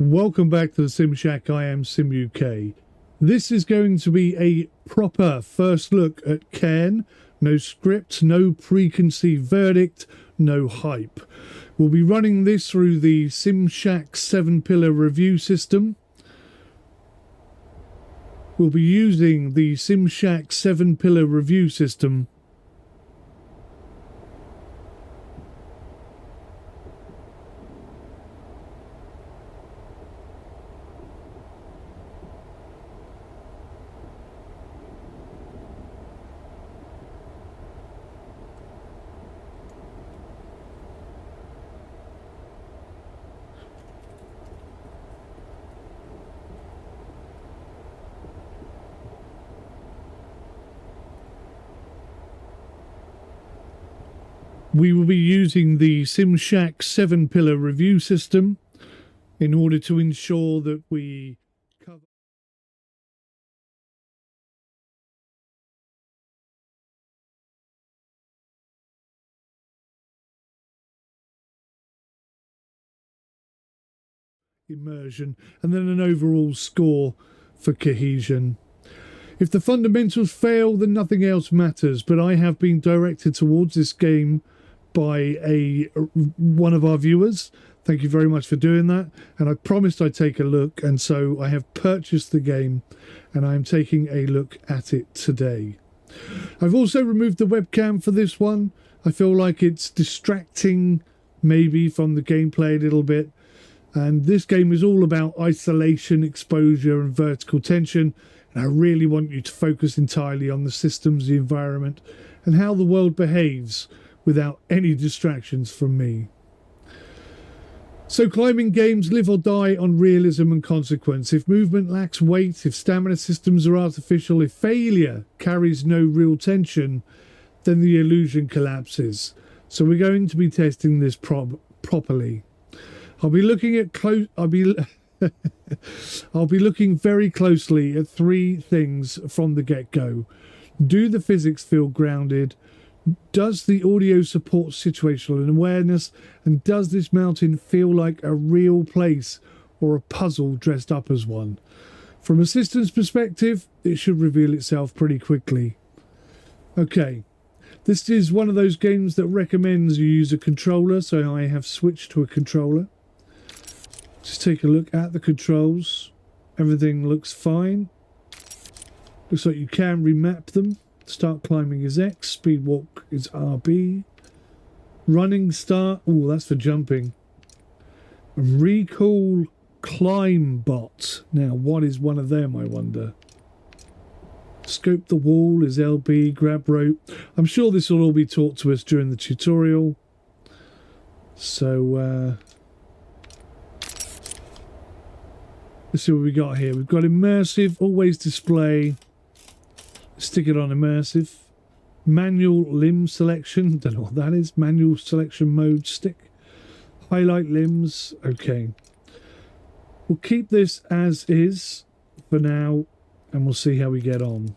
Welcome back to the Sim Shack. I am Sim UK. This is going to be a proper first look at Cairn. No script, no preconceived verdict, no hype. We'll be running this through the Sim Shack 7-pillar review system. We'll be using the Sim Shack 7-pillar review system We will be using the Sim Shack 7-pillar review system in order to ensure that we cover immersion and then an overall score for cohesion. If the fundamentals fail, then nothing else matters, but I have been directed towards this game by one of our viewers. Thank you very much for doing that, and I promised I'd take a look, and so I have purchased the game and I'm taking a look at it today. I've also removed the webcam for this one. I feel like it's distracting maybe from the gameplay a little bit, and this game is all about isolation, exposure and vertical tension, and I really want you to focus entirely on the systems, the environment and how the world behaves without any distractions from me. So climbing games live or die on realism and consequence. If movement lacks weight, if stamina systems are artificial, if failure carries no real tension, then the illusion collapses. So we're going to be testing this properly. I'll be looking at I'll be looking very closely at three things from the get-go. Do the physics feel grounded? Does the audio support situational awareness? And does this mountain feel like a real place or a puzzle dressed up as one? From a systems perspective, it should reveal itself pretty quickly. Okay, this is one of those games that recommends you use a controller, so I have switched to a controller. Just take a look at the controls. Everything looks fine. Looks like you can remap them. Start climbing is X, speed walk is RB. Running start, oh, that's for jumping. Recall climb bot. Now, what is one of them, I wonder? Scope the wall is LB, grab rope. I'm sure this will all be taught to us during the tutorial. So, let's see what we got here. We've got immersive, always display. Stick it on immersive. Manual limb selection. Don't know what that is. Manual selection mode stick. Highlight limbs. Okay. We'll keep this as is for now and we'll see how we get on.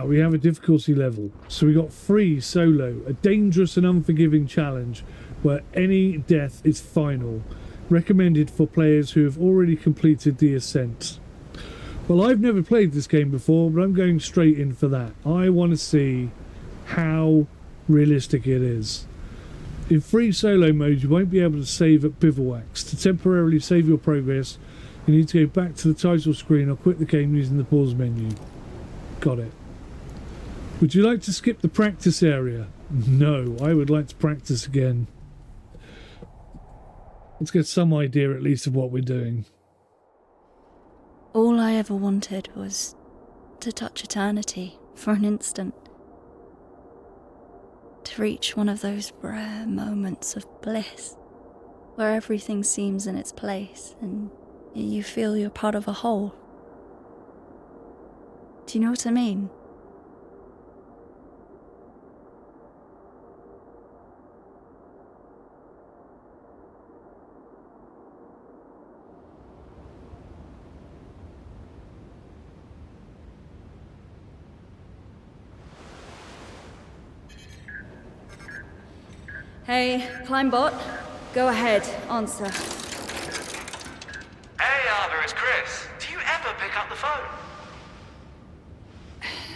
We have a difficulty level. So we got free solo. A dangerous and unforgiving challenge where any death is final. Recommended for players who have already completed the ascent. Well, I've never played this game before, but I'm going straight in for that. I want to see how realistic it is. In free solo mode, you won't be able to save at bivouacs. To temporarily save your progress, you need to go back to the title screen or quit the game using the pause menu. Got it. Would you like to skip the practice area? No, I would like to practice again. Let's get some idea at least of what we're doing. All I ever wanted was to touch eternity for an instant. To reach one of those rare moments of bliss where everything seems in its place and you feel you're part of a whole. Do you know what I mean? Hey, climb bot. Go ahead, answer. up the phone.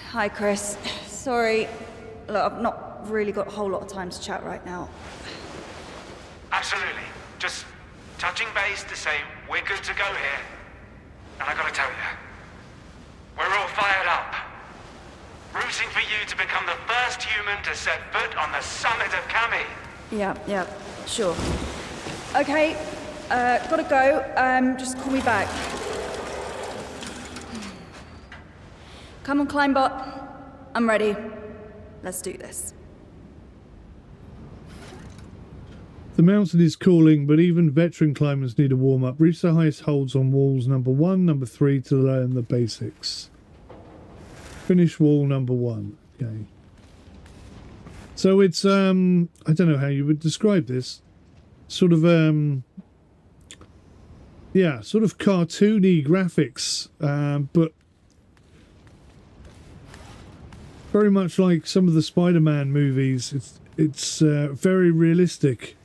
Hi, Chris. Sorry. Look, I've not really got a whole lot of time to chat right now. Absolutely. Just touching base to say we're good to go here. And I gotta tell you, we're all fired up. Rooting for you to become the first human to set foot on the summit of Kami. Yeah, sure. Okay, gotta go. Just call me back. Come on, Climbot. I'm ready. Let's do this. The mountain is calling, but even veteran climbers need a warm-up. Reach the highest holds on walls number 1, number 3 to learn the basics. Finish wall number 1. Okay. So it's, I don't know how you would describe this. Sort of, yeah, sort of cartoony graphics, but very much like some of the Spider-Man movies. It's very realistic.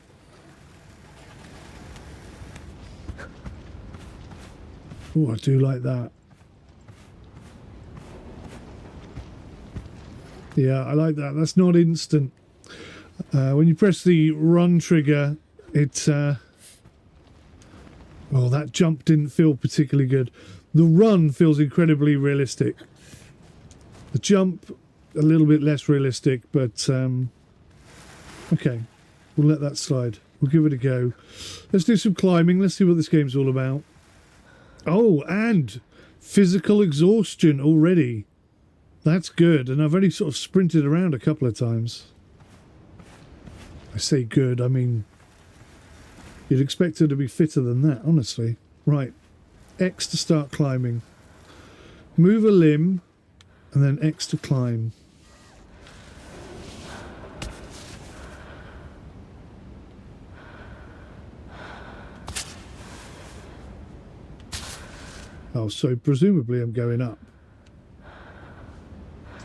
Oh, I do like that. Yeah, I like that. That's not instant. When you press the run trigger, it... oh, that jump didn't feel particularly good. The run feels incredibly realistic. The jump, a little bit less realistic, but... okay, we'll let that slide. We'll give it a go. Let's do some climbing. Let's see what this game's all about. Oh, and physical exhaustion already. That's good. And I've only sort of sprinted around a couple of times. I say good, I mean, you'd expect her to be fitter than that, honestly. Right. X to start climbing. Move a limb, and then X to climb. Oh, so presumably I'm going up.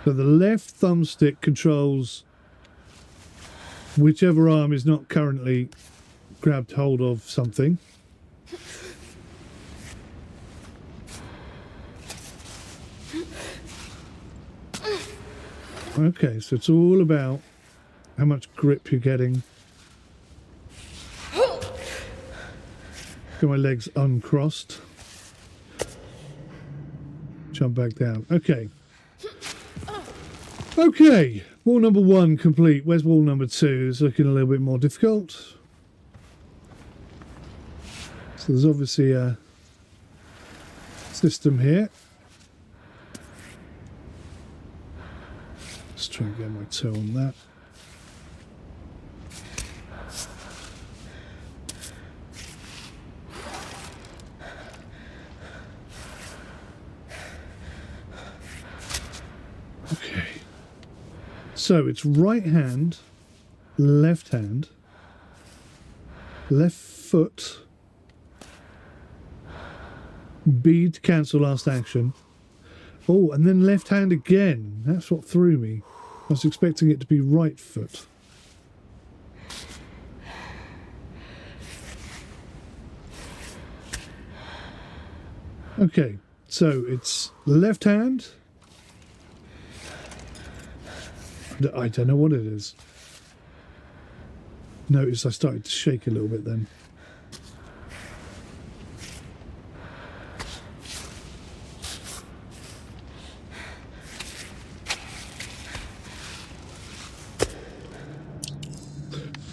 So the left thumbstick controls whichever arm is not currently grabbed hold of something. Okay, so it's all about how much grip you're getting. Got my legs uncrossed. Jump back down. Okay. Okay. Wall number 1 complete. Where's wall number 2? It's looking a little bit more difficult. So there's obviously a system here. Let's try and get my toe on that. Okay. So it's right hand, left foot, B to cancel last action. Oh, and then left hand again. That's what threw me. I was expecting it to be right foot. Okay, so it's left hand. I don't know what it is. Notice I started to shake a little bit then.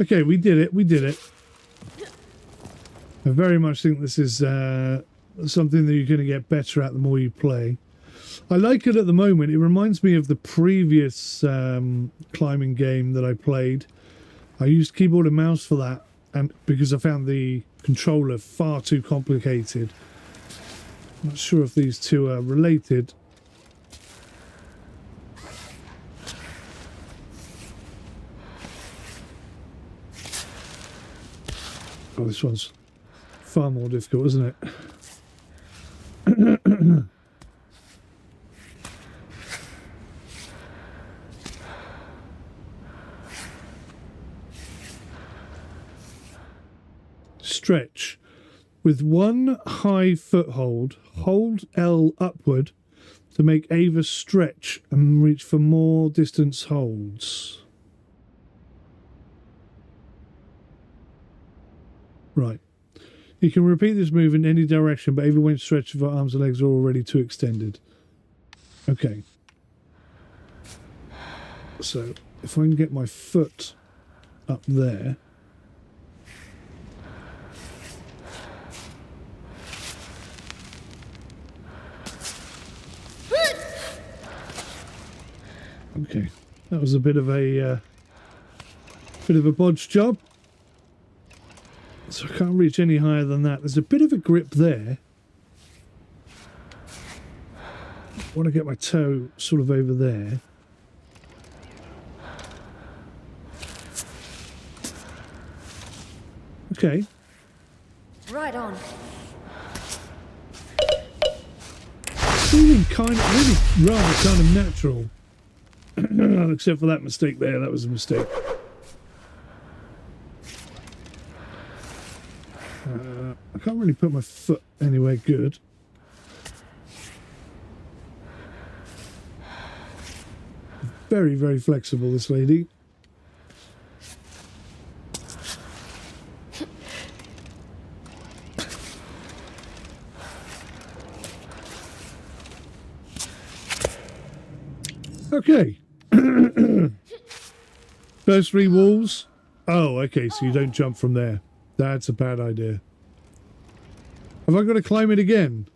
Okay, we did it. I very much think this is something that you're going to get better at the more you play. I like it at the moment. It reminds me of the previous climbing game that I played. I used keyboard and mouse for that, and because I found the controller far too complicated. I'm not sure if these two are related. Oh, this one's far more difficult, isn't it? Stretch. With one high foothold, hold L upward to make Aava stretch and reach for more distance holds. Right. You can repeat this move in any direction, but Aava won't stretch if her arms and legs are already too extended. Okay. So, if I can get my foot up there. Okay, that was a bit of a bodge job. So I can't reach any higher than that. There's a bit of a grip there. I want to get my toe sort of over there. Okay. Right on. Feeling really rather kind of natural. Except for that mistake there. That was a mistake. I can't really put my foot anywhere good. Very, very flexible, this lady. Okay. First 3 walls. Oh, okay, so you don't jump from there. That's a bad idea. Have I got to climb it again?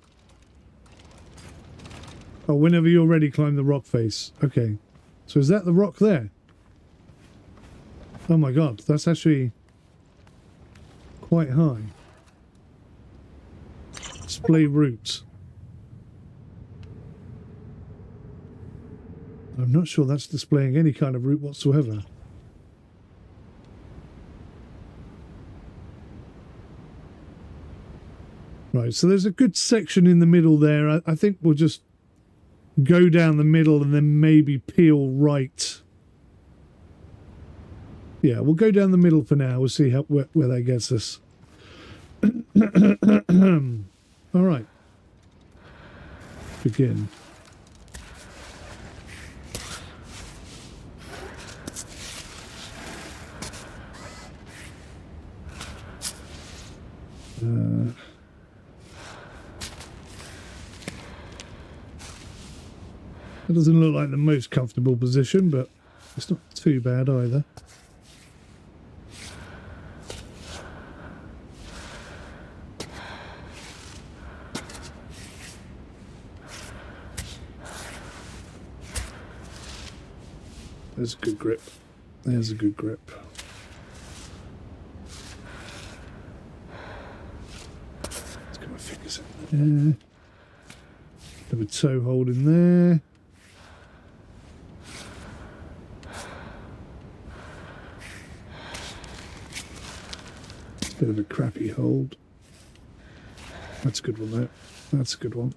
Oh, whenever you're ready, climb the rock face. Okay. So is that the rock there? Oh my god, that's actually quite high. Display route. I'm not sure that's displaying any kind of route whatsoever. Right, so there's a good section in the middle there. I think we'll just go down the middle and then maybe peel right. Yeah, we'll go down the middle for now. We'll see where that gets us. All right. Begin. It doesn't look like the most comfortable position, but it's not too bad either. There's a good grip. There's a good grip. Let's get my fingers in there. Have a toe hold in there. Bit of a crappy hold. That's a good one there. That's a good one.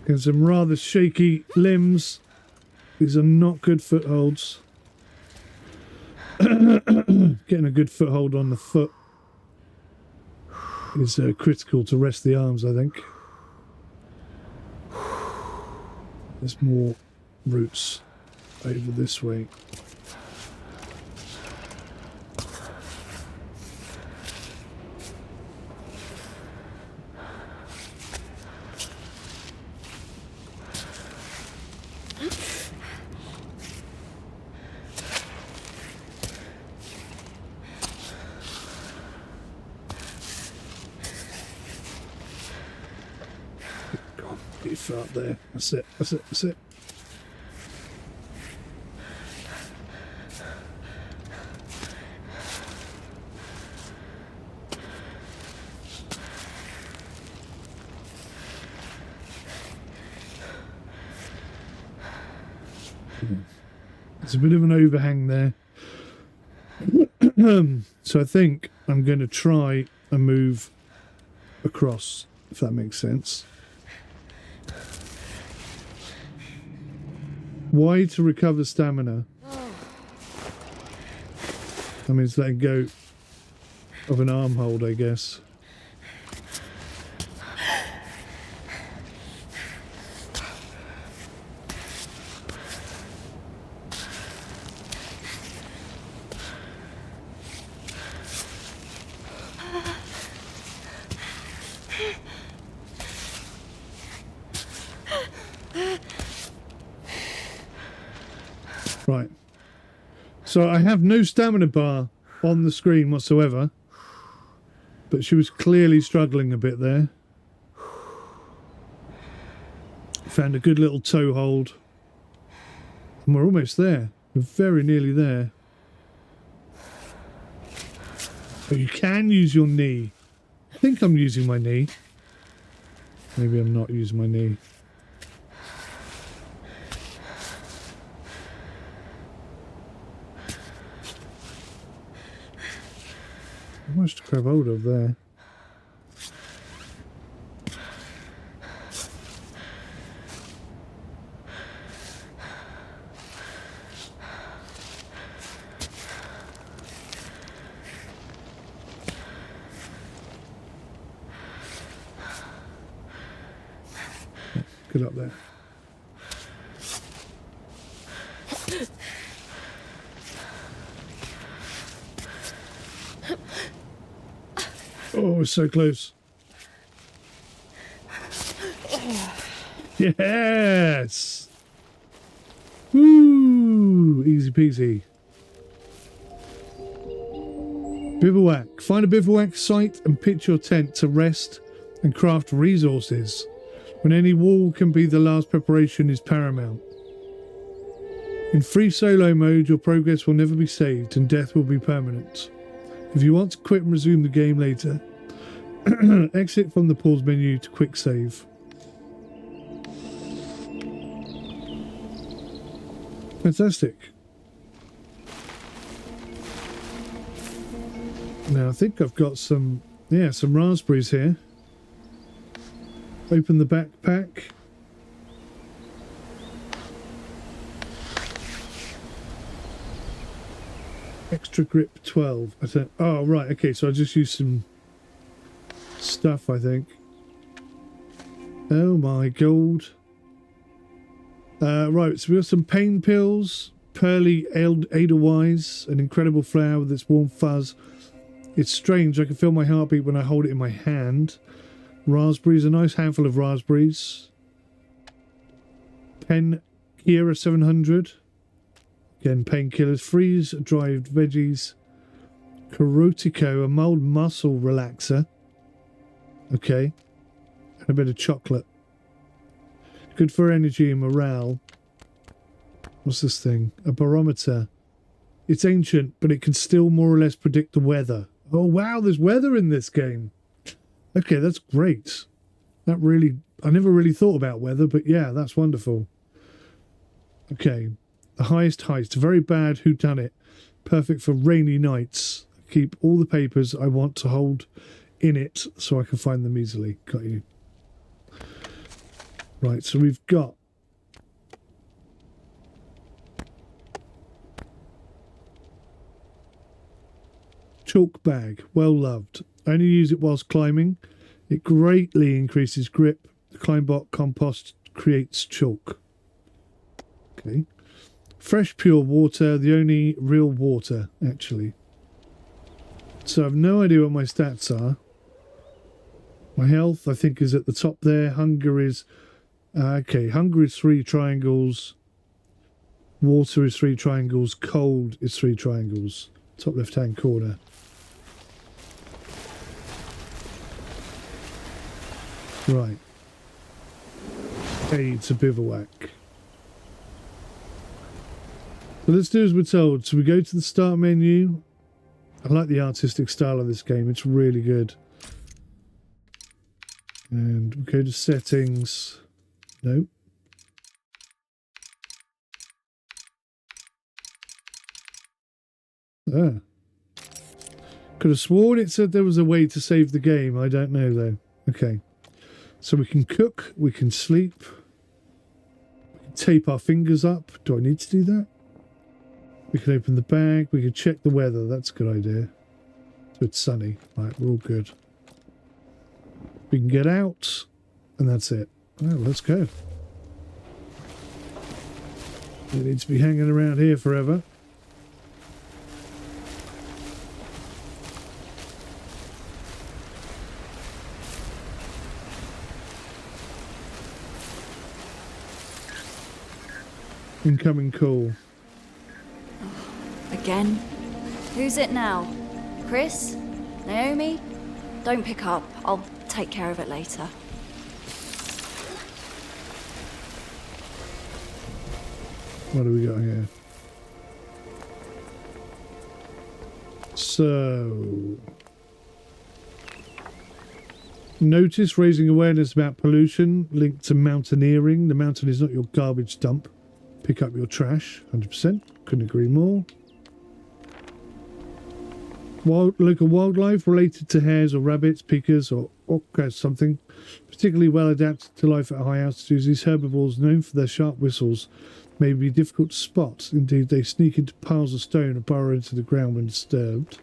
Getting some rather shaky limbs. These are not good footholds. Getting a good foothold on the foot is critical to rest the arms, I think. There's more roots over this way. Get your foot up there. That's it. That's it. That's it. There's a bit of an overhang there. So I think I'm going to try and move across if that makes sense. Y to recover stamina. That means letting go of an arm hold, I guess. Right. So I have no stamina bar on the screen whatsoever, but she was clearly struggling a bit there. Found a good little toe hold. And we're almost there. We're very nearly there. But you can use your knee. I think I'm using my knee. Maybe I'm not using my knee. Much to grab hold of there. Good up there. Oh, it's so close. Yes! Woo! Easy peasy. Bivouac. Find a bivouac site and pitch your tent to rest and craft resources. When any wall can be the last preparation is paramount. In free solo mode, your progress will never be saved and death will be permanent. If you want to quit and resume the game later, exit from the pause menu to quick save. Fantastic. Now I think I've got some raspberries here. Open the backpack. Extra grip 12. I said, oh right, okay, so I just used some stuff, I think. Oh my god. Right, so we got some pain pills, pearly Edelweiss, an incredible flower with its warm fuzz. It's strange, I can feel my heartbeat when I hold it in my hand. Raspberries, a nice handful of raspberries. Pen Kira 700. Again, painkillers. Freeze-dried veggies. Carotico, a mild muscle relaxer. Okay. And a bit of chocolate. Good for energy and morale. What's this thing? A barometer. It's ancient, but it can still more or less predict the weather. Oh wow, there's weather in this game. Okay, that's great. That really... I never really thought about weather, but yeah, that's wonderful. Okay. The highest height. Very bad whodunit. Perfect for rainy nights. Keep all the papers I want to hold in it so I can find them easily. Got you. Right, so we've got... chalk bag. Well loved. I only use it whilst climbing. It greatly increases grip. The Climbot compost creates chalk. Okay. Fresh pure water. The only real water, actually. So I've no idea what my stats are. My health, I think, is at the top there. Hunger is... okay, hunger is 3 triangles. Water is 3 triangles. Cold is 3 triangles. Top left-hand corner. Right. Aid to bivouac. So let's do as we're told. So we go to the start menu. I like the artistic style of this game. It's really good. And we go to settings. No. Ah. Could have sworn it said there was a way to save the game. I don't know though. Okay. So we can cook, we can sleep, we can tape our fingers up. Do I need to do that? We can open the bag, we can check the weather. That's a good idea. So it's sunny. Right, we're all good. We can get out, and that's it. Well, let's go. We need to be hanging around here forever. Incoming call. Again? Who's it now? Chris? Naomi? Don't pick up. I'll take care of it later. What do we got here? So... Notice raising awareness about pollution linked to mountaineering. The mountain is not your garbage dump. Pick up your trash. 100%. Couldn't agree more. Local wildlife related to hares or rabbits, pikas or something. Particularly well adapted to life at high altitudes. These herbivores, known for their sharp whistles, may be difficult to spot. Indeed, they sneak into piles of stone and burrow into the ground when disturbed.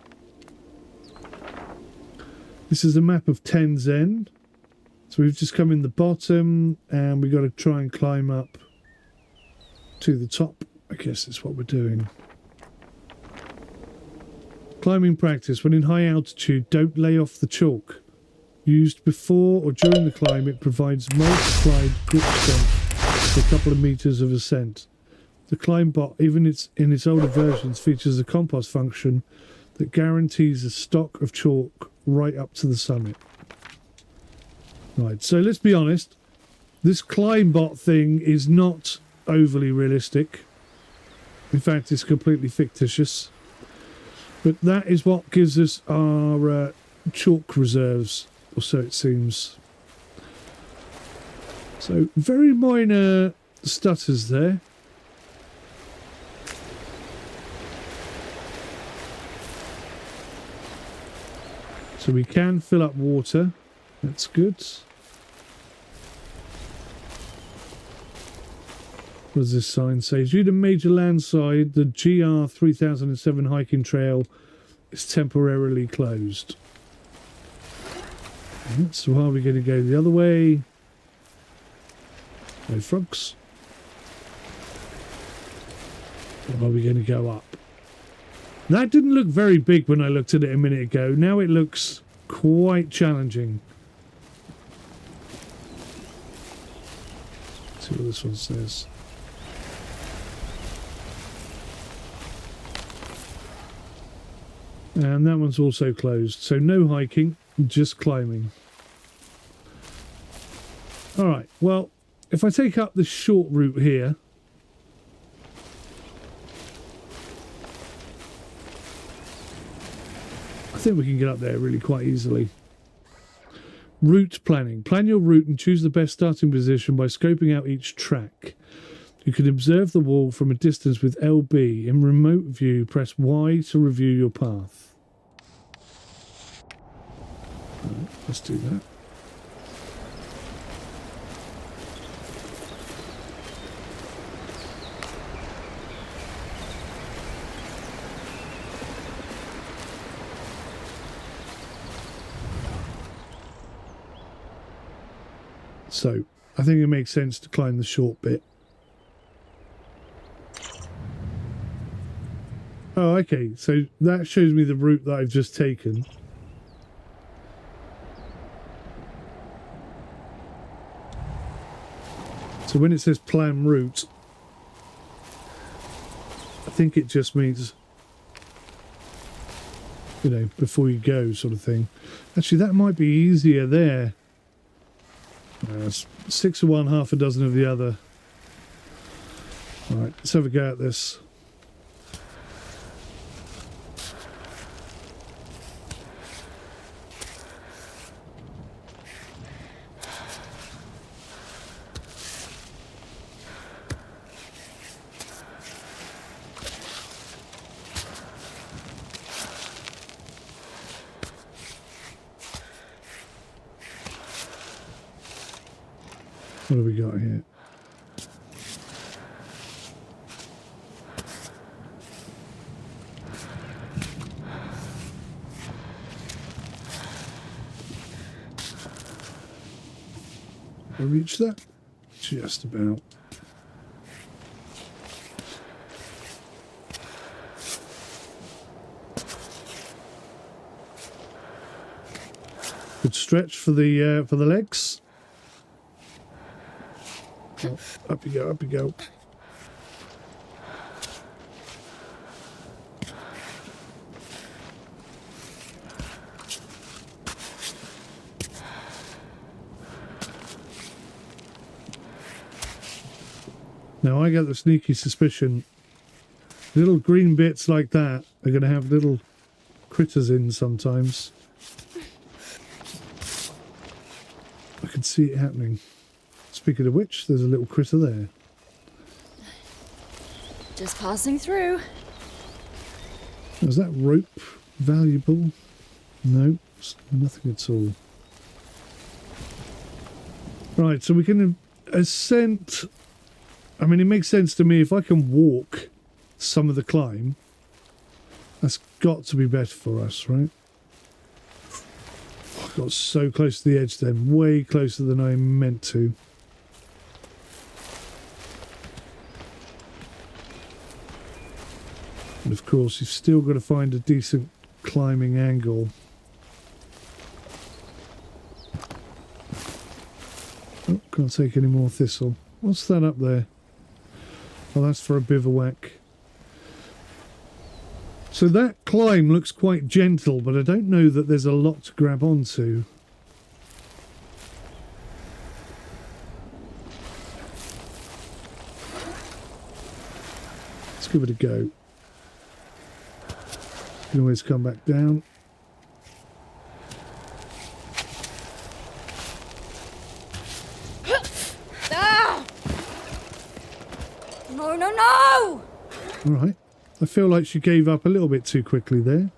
This is a map of Tenzin. So we've just come in the bottom and we've got to try and climb up to the top. I guess that's what we're doing. Climbing practice. When in high altitude, don't lay off the chalk. Used before or during the climb, it provides multiplied grip strength for a couple of meters of ascent. The climb bot, even in its older versions, features a compost function that guarantees a stock of chalk right up to the summit. Right, so let's be honest. This climb bot thing is not overly realistic. In fact, it's completely fictitious. But that is what gives us our chalk reserves, or so it seems. So, very minor stutters there. So we can fill up water. That's good. What does this sign say? Due to major landslide, the GR 3007 hiking trail is temporarily closed. So are we going to go the other way? No frogs. Or are we going to go up? That didn't look very big when I looked at it a minute ago. Now it looks quite challenging. Let's see what this one says. And that one's also closed. So no hiking, just climbing. Alright, well, if I take up the short route here, I think we can get up there really quite easily. Route planning. Plan your route and choose the best starting position by scoping out each track. You can observe the wall from a distance with LB. In remote view, press Y to review your path. Right, let's do that. So, I think it makes sense to climb the short bit. Oh, okay. So that shows me the route that I've just taken. So when it says plan route, I think it just means, you know, before you go sort of thing. Actually, that might be easier there. 6 of one, half a dozen of the other. All right, let's have a go at this. What have we got here? I reach that? Just about. Good stretch for the legs. Oh, up you go, up you go. Now I get the sneaky suspicion little green bits like that are going to have little critters in sometimes. I can see it happening. Speaking of which, there's a little critter there. Just passing through. Is that rope valuable? No, nothing at all. Right, so we can ascent. I mean, it makes sense to me if I can walk some of the climb. That's got to be better for us, right? I got so close to the edge then, way closer than I meant to. And of course, you've still got to find a decent climbing angle. Oh, can't take any more thistle. What's that up there? Oh, that's for a bivouac. So that climb looks quite gentle, but I don't know that there's a lot to grab onto. Let's give it a go. You can always come back down. No, no, no! All right. I feel like she gave up a little bit too quickly there.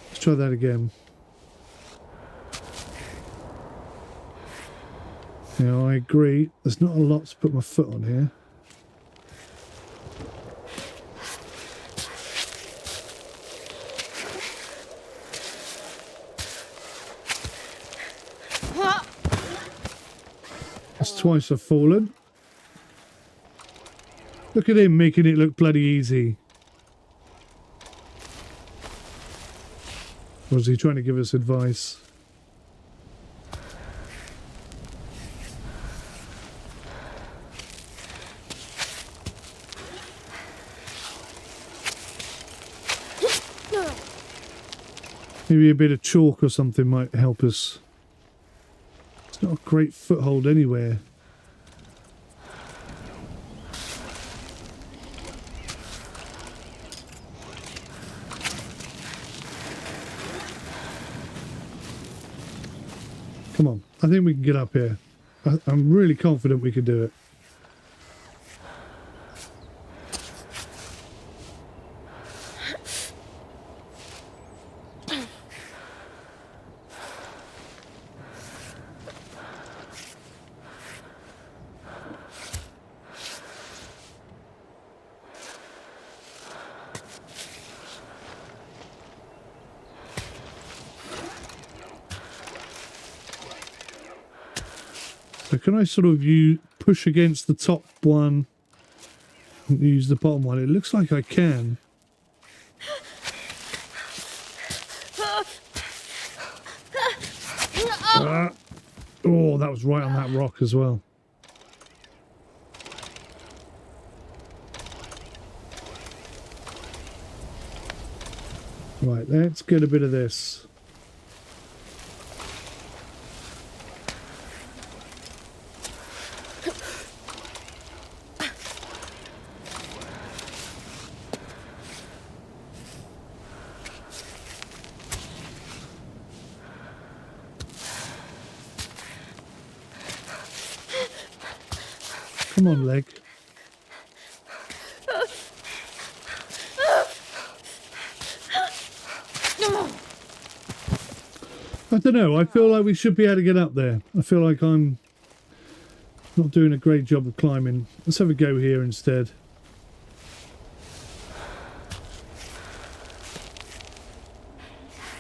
Let's try that again. Now, I agree. There's not a lot to put my foot on here. That's twice I've fallen. Look at him making it look bloody easy. Was he trying to give us advice? Maybe a bit of chalk or something might help us. It's not a great foothold anywhere. Come on, I think we can get up here. I'm really confident we can do it. So can I sort of push against the top one and use the bottom one? It looks like I can. Oh, that was right on that rock as well. Right, let's get a bit of this. Come on, leg. I don't know. I feel like we should be able to get up there. I feel like I'm Not doing a great job of climbing. Let's have a go here instead.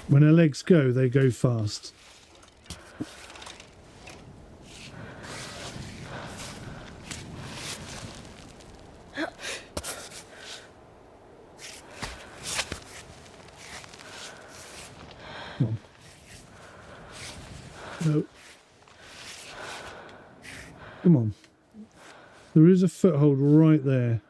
When our legs go, they go fast. Come on. No. Come on. There is a foothold right there.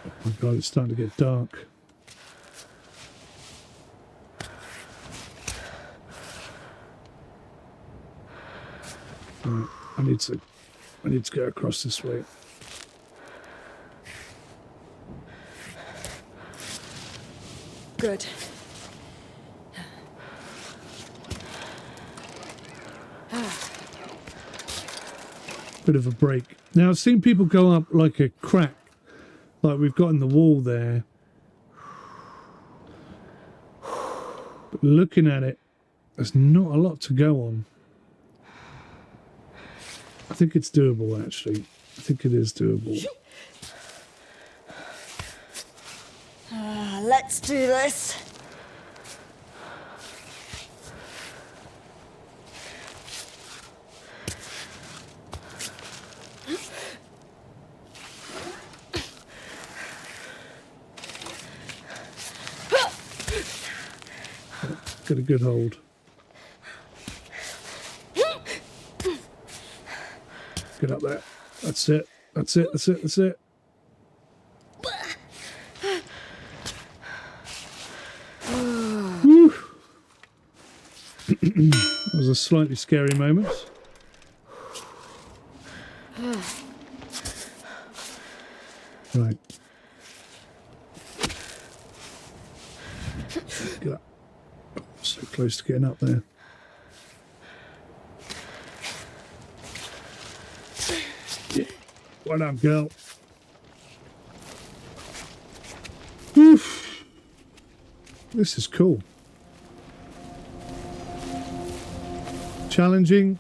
Oh my God, it's starting to get dark. Right, I need to go across this way. Good. Bit of a break. Now I've seen people go up like a crack, like we've got in the wall there. But looking at it, there's not a lot to go on. I think it's doable, actually. I think it is doable. Let's do this. Got a good hold. Get up there. That's it. That's it. That's it. That's it. Whew. That was a slightly scary moment. Right. Get up. So close to getting up there. Yeah. Well done, girl. Oof. This is cool. Challenging.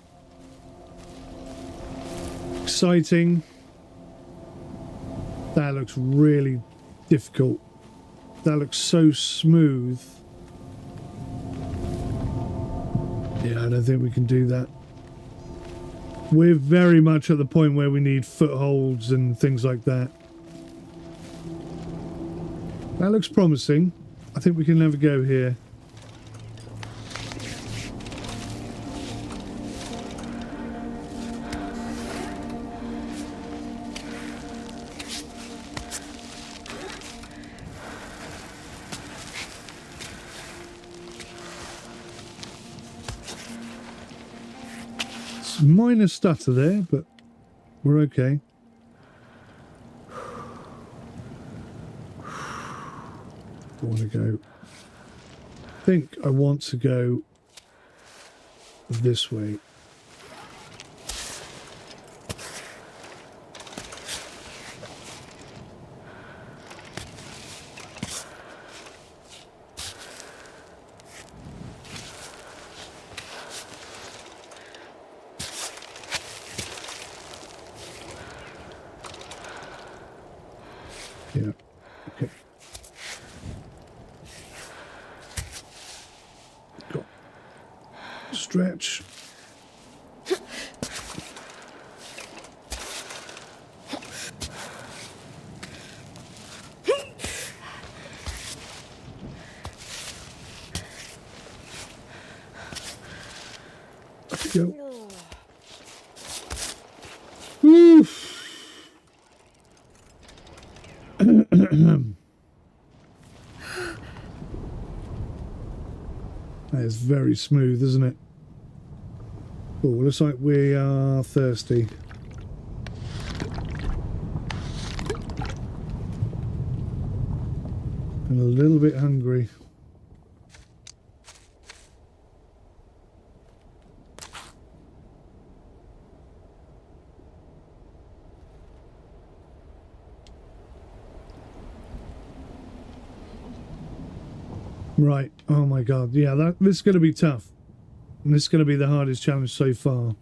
Exciting. That looks really difficult. That looks so smooth. Yeah, I don't think we can do that. We're very much at the point where we need footholds and things like that. That looks promising. I think we can have a go here. Minor stutter there, but we're okay. I want to go. I think I want to go this way. Yeah, okay. Go. Stretch. Go. Oof. That is very smooth, isn't it? Oh, looks like we are thirsty. And a little bit hungry. Right. Oh my god. Yeah, this is going to be tough. And this is going to be the hardest challenge so far.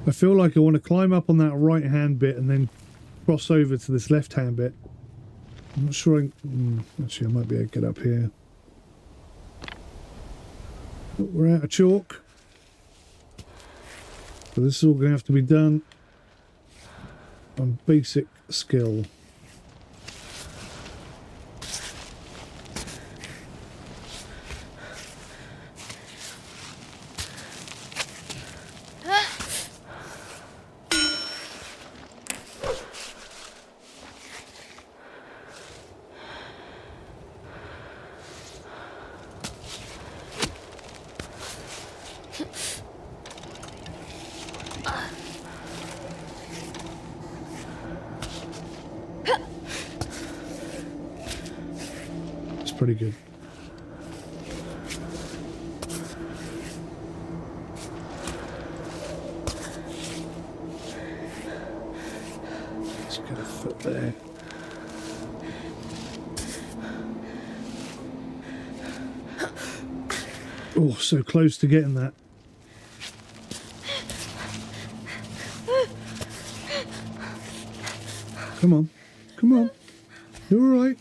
I feel like I want to climb up on that right hand bit and then cross over to this left hand bit. I'm not sure actually I might be able to get up here. But we're out of chalk. So this is all going to have to be done on basic skill. Pretty good. Let's get a foot there. Oh, so close to getting that. Come on. Come on. You're all right.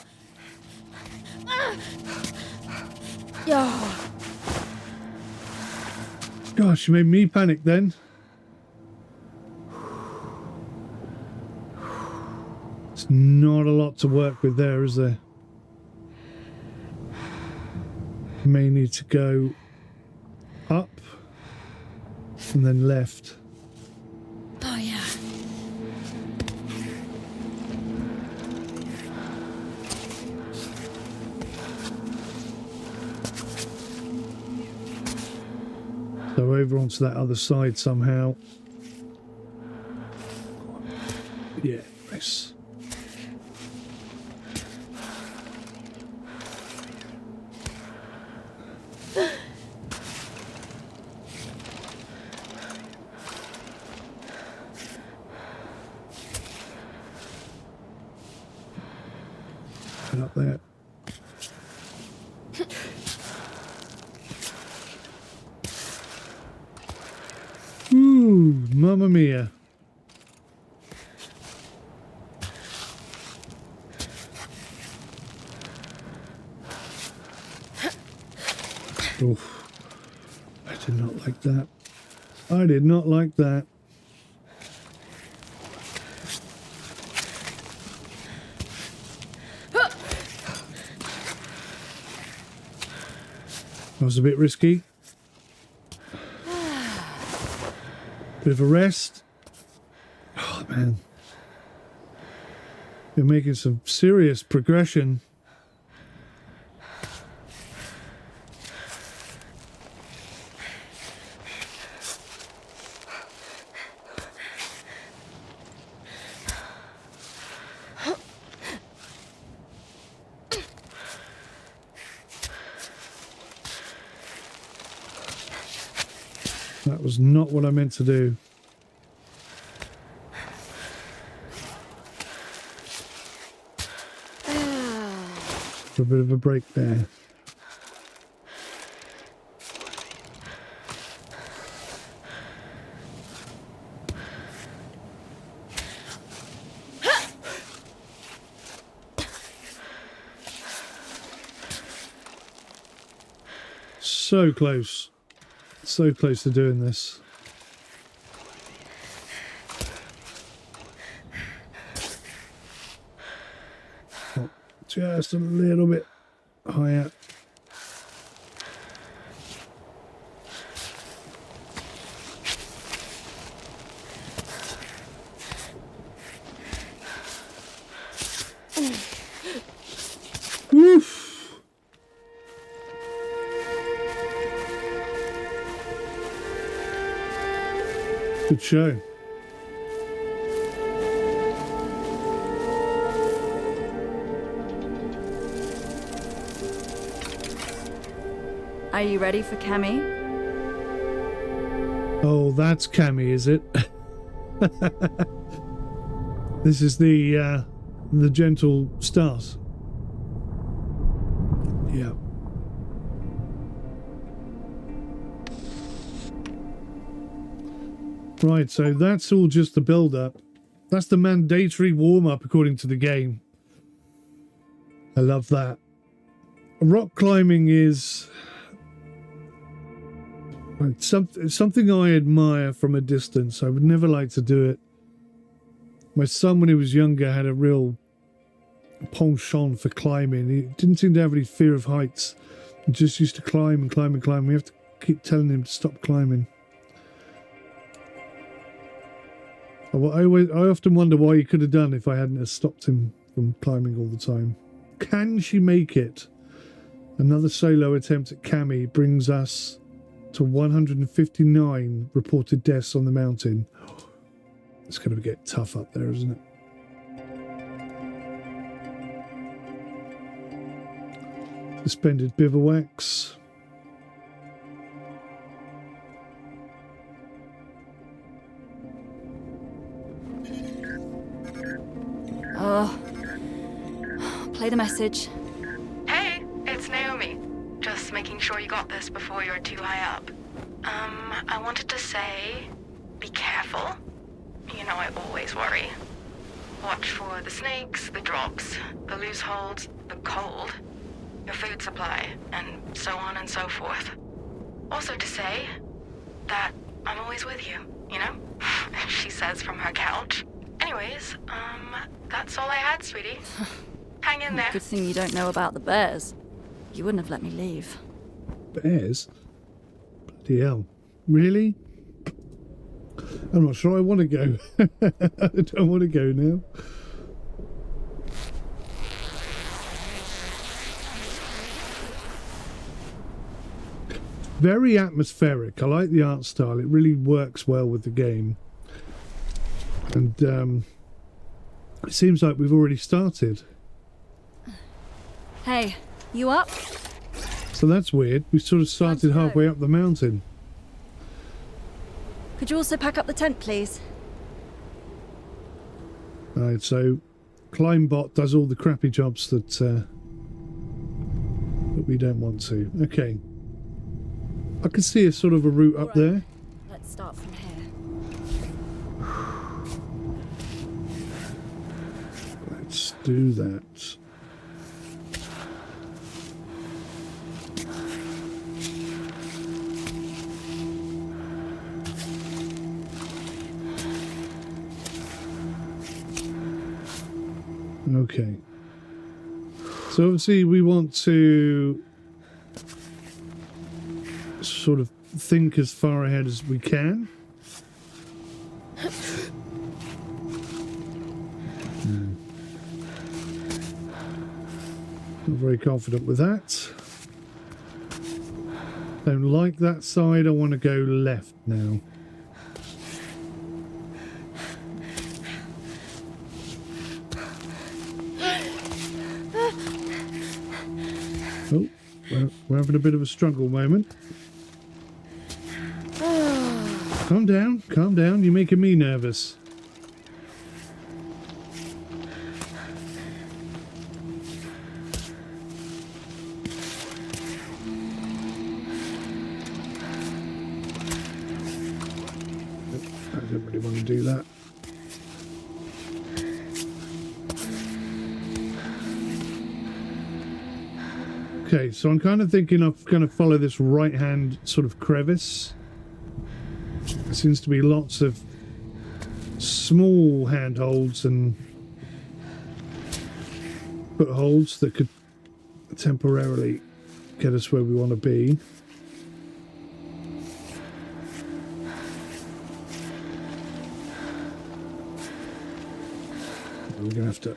Yeah. Gosh, you made me panic then. It's not a lot to work with there, is there? You may need to go up and then left. Oh, yeah. So over onto that other side somehow. Yeah, nice. Get up there. Ooh, mamma mia. Oof. I did not like that. I did not like that. That was a bit risky. Bit of a rest. Oh man, you're making some serious progression. That was not what I meant to do. A bit of a break there. So close. So close to doing this. Oh, just a little bit higher. Woof. Good show. Are you ready for Cammy? Oh, that's Cammy, is it? This is the gentle start. Yeah. Right, so that's all just the build-up. That's the mandatory warm-up according to the game. I love that. Rock climbing is something I admire from a distance. I would never like to do it. My son, when he was younger, had a real penchant for climbing. He didn't seem to have any fear of heights. He just used to climb and climb and climb. We have to keep telling him to stop climbing. I often wonder why he could have done if I hadn't have stopped him from climbing all the time. Can she make it? Another solo attempt at Cami brings us to 159 reported deaths on the mountain. It's going to get tough up there, isn't it? Suspended bivouacs. Play the message. Hey, it's Naomi. Just making sure you got this before you're too high up. I wanted to say, be careful. You know I always worry. Watch for the snakes, the drops, the loose holds, the cold, your food supply, and so on and so forth. Also to say that I'm always with you, you know? She says from her couch. Anyways, that's all I had, sweetie. Hang in there. Good thing you don't know about the bears. You wouldn't have let me leave. Bears? Bloody hell. Really? I'm not sure I want to go. I don't want to go now. Very atmospheric. I like the art style. It really works well with the game. And it seems like we've already started. Hey, you up? So that's weird. We sort of started halfway up the mountain. Could you also pack up the tent, please? Alright, so Climbot does all the crappy jobs that we don't want to. Okay. I can see a sort of a route up there. Let's start from here. Let's do that. Okay. So obviously we want to sort of think as far ahead as we can. Not very confident with that. Don't like that side. I want to go left now. Oh, we're having a bit of a struggle moment. Calm down, calm down. You're making me nervous. I don't really want to do that. Okay, so I'm kind of thinking I'm going to follow this right-hand sort of crevice. There seems to be lots of small handholds and footholds that could temporarily get us where we want to be. We're going to have to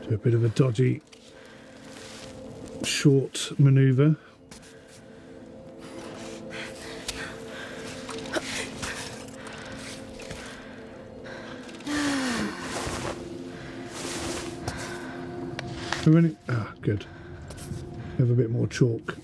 do a bit of a dodgy short maneuver. Ah, good. Have a bit more chalk.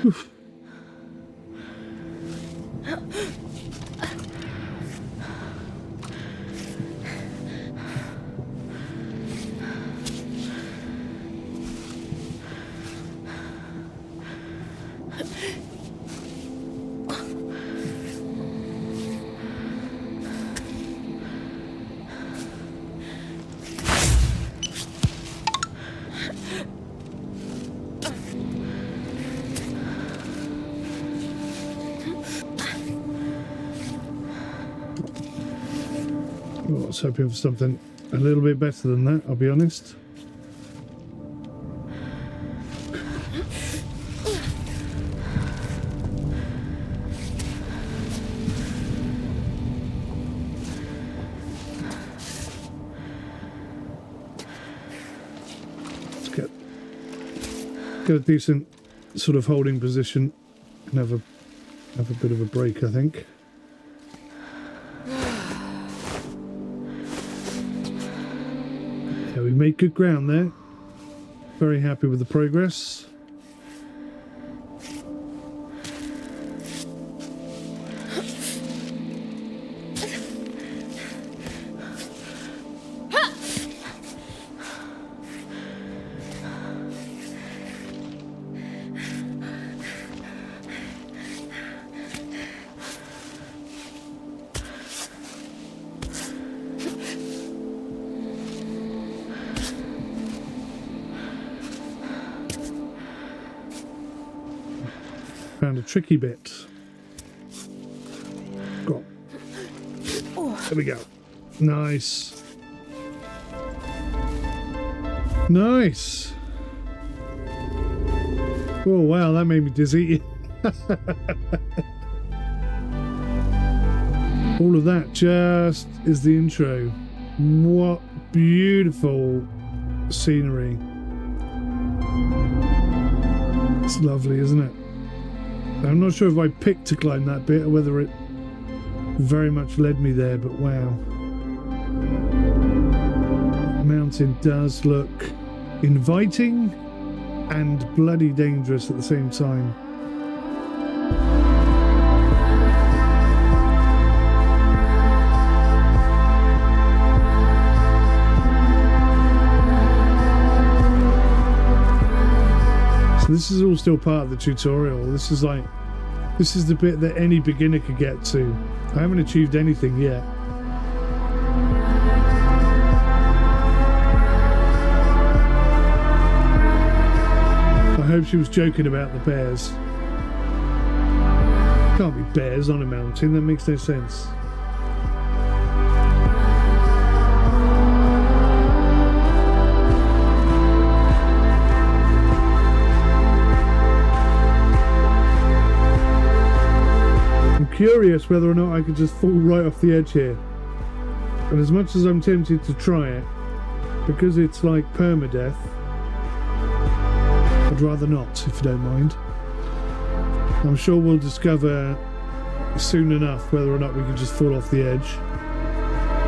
Oof. Oh, I was hoping for something a little bit better than that, I'll be honest. Let's get a decent sort of holding position and have a bit of a break, I think. Yeah, we made good ground there. Very happy with the progress. Found a tricky bit. Go on. There we go. Nice. Nice. Oh wow, that made me dizzy. All of that just is the intro. What beautiful scenery. It's lovely, isn't it? I'm not sure if I picked to climb that bit or whether it very much led me there, but wow. The mountain does look inviting and bloody dangerous at the same time. So this is all still part of the tutorial. This is the bit that any beginner could get to. I haven't achieved anything yet. I hope she was joking about the bears. Can't be bears on a mountain, that makes no sense. Curious whether or not I could just fall right off the edge here. And as much as I'm tempted to try it, because it's like permadeath, I'd rather not, if you don't mind. I'm sure we'll discover soon enough whether or not we can just fall off the edge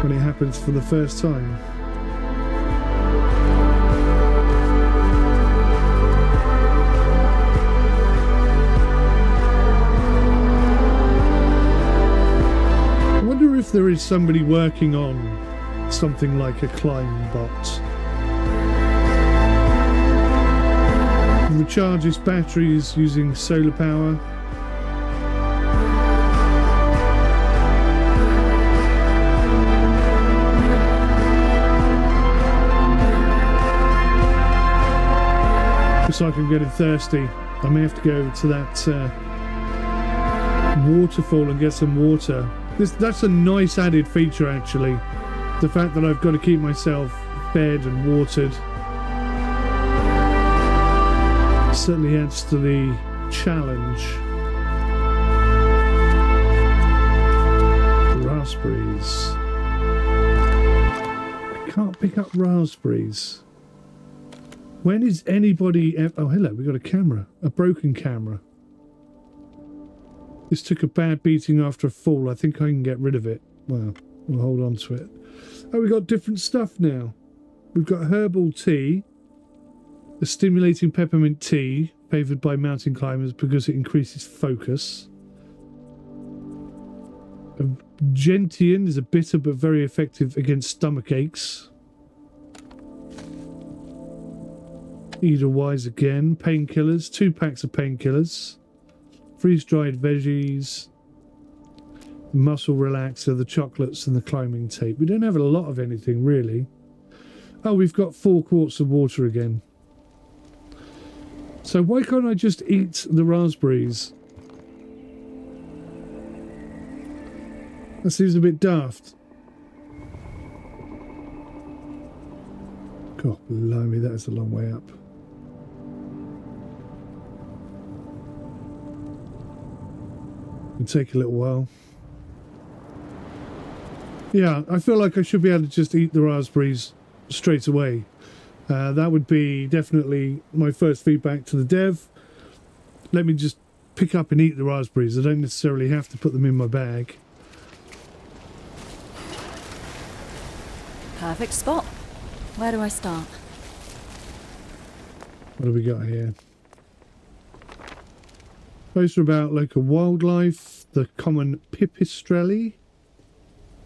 when it happens for the first time. If there is somebody working on something like a climb bot. Recharges batteries using solar power. Looks like I'm getting thirsty. I may have to go over to that waterfall and get some water. That's a nice added feature, actually. The fact that I've got to keep myself fed and watered certainly adds to the challenge. Raspberries. I can't pick up raspberries. When is anybody... Oh, hello, we got a camera. A broken camera. This took a bad beating after a fall. I think I can get rid of it. Well, we'll hold on to it. Oh, we've got different stuff now. We've got herbal tea, a stimulating peppermint tea, favoured by mountain climbers because it increases focus. Gentian is a bitter but very effective against stomach aches. Edelweiss again. Painkillers. 2 packs of painkillers. Freeze-dried veggies. Muscle relaxer, the chocolates and the climbing tape. We don't have a lot of anything really. Oh, we've got 4 quarts of water again. So why can't I just eat the raspberries? That seems a bit daft. God, blimey, that is a long way up. It'll take a little while. Yeah, I feel like I should be able to just eat the raspberries straight away. That would be definitely my first feedback to the dev. Let me just pick up and eat the raspberries. I don't necessarily have to put them in my bag. Perfect spot. Where do I start? What do we got here? Poster about local wildlife, the common pipistrelli,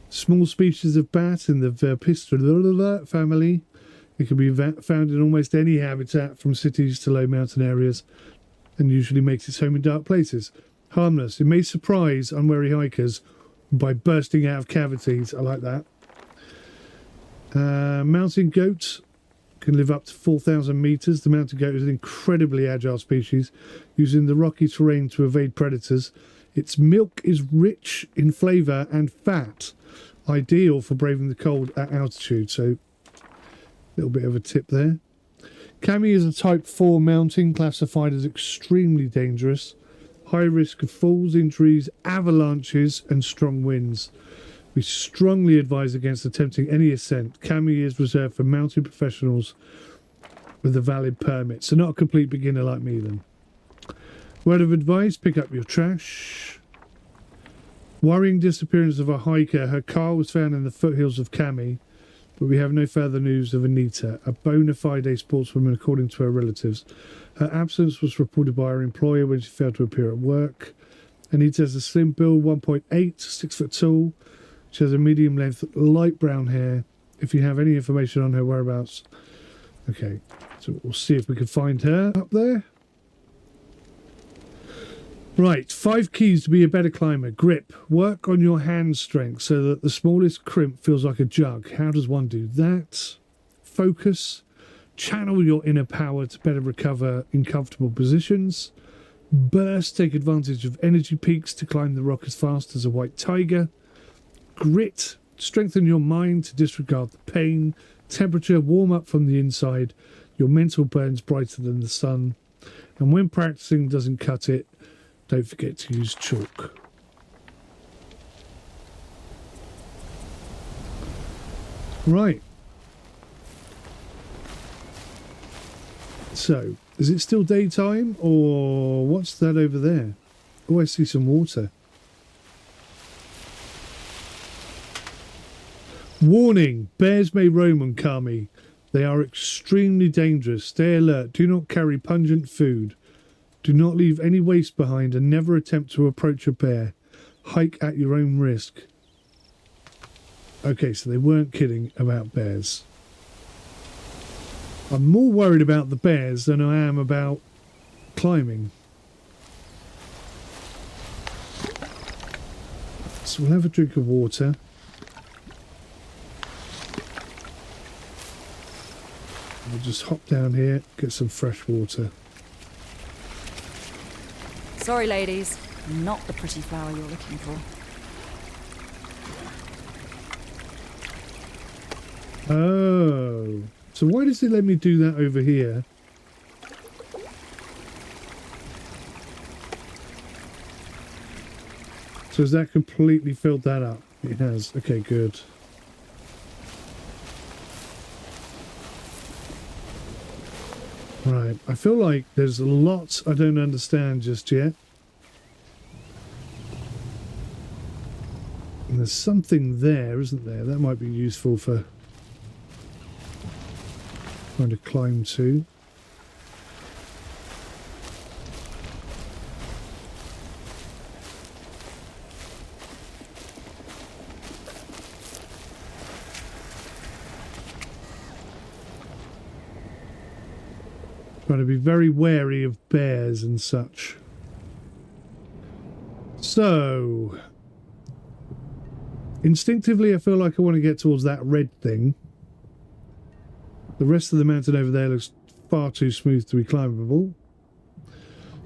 small species of bat in the Verpistrella family. It can be found in almost any habitat from cities to low mountain areas and usually makes its home in dark places. Harmless. It may surprise unwary hikers by bursting out of cavities. I like that. Mountain goat can live up to 4,000 meters. The mountain goat is an incredibly agile species, using the rocky terrain to evade predators. Its milk is rich in flavor and fat, ideal for braving the cold at altitude. So, a little bit of a tip there. Cami is a type 4 mountain classified as extremely dangerous. High risk of falls, injuries, avalanches, and strong winds. We strongly advise against attempting any ascent. Cami is reserved for mountain professionals with a valid permit. So not a complete beginner like me then. Word of advice, pick up your trash. Worrying disappearance of a hiker. Her car was found in the foothills of Cami, but we have no further news of Anita, a bona fide sportswoman according to her relatives. Her absence was reported by her employer when she failed to appear at work. Anita has a slim build, 1.8, 6 foot tall. She has a medium length, light brown hair. If you have any information on her whereabouts. Okay, so we'll see if we can find her up there. Right, 5 keys to be a better climber. Grip. Work on your hand strength so that the smallest crimp feels like a jug. How does one do that? Focus. Channel your inner power to better recover in comfortable positions. Burst. Take advantage of energy peaks to climb the rock as fast as a white tiger. Grit. Strengthen your mind to disregard the pain. Temperature. Warm up from the inside. Your mental burns brighter than the sun. And when practicing doesn't cut it, don't forget to use chalk. Right. So, is it still daytime or what's that over there? Oh, I see some water. Warning, bears may roam on Kami. They are extremely dangerous. Stay alert. Do not carry pungent food. Do not leave any waste behind and never attempt to approach a bear. Hike at your own risk. Okay, so they weren't kidding about bears. I'm more worried about the bears than I am about climbing. So we'll have a drink of water. We'll just hop down here, get some fresh water. Sorry, ladies. Not the pretty flower you're looking for. Oh. So why does it let me do that over here? So has that completely filled that up? It has. Okay, good. Right, I feel like there's a lot I don't understand just yet. And there's something there, isn't there? That might be useful for trying to climb to. Trying to be very wary of bears and such. So, instinctively I feel like I want to get towards that red thing. The rest of the mountain over there looks far too smooth to be climbable.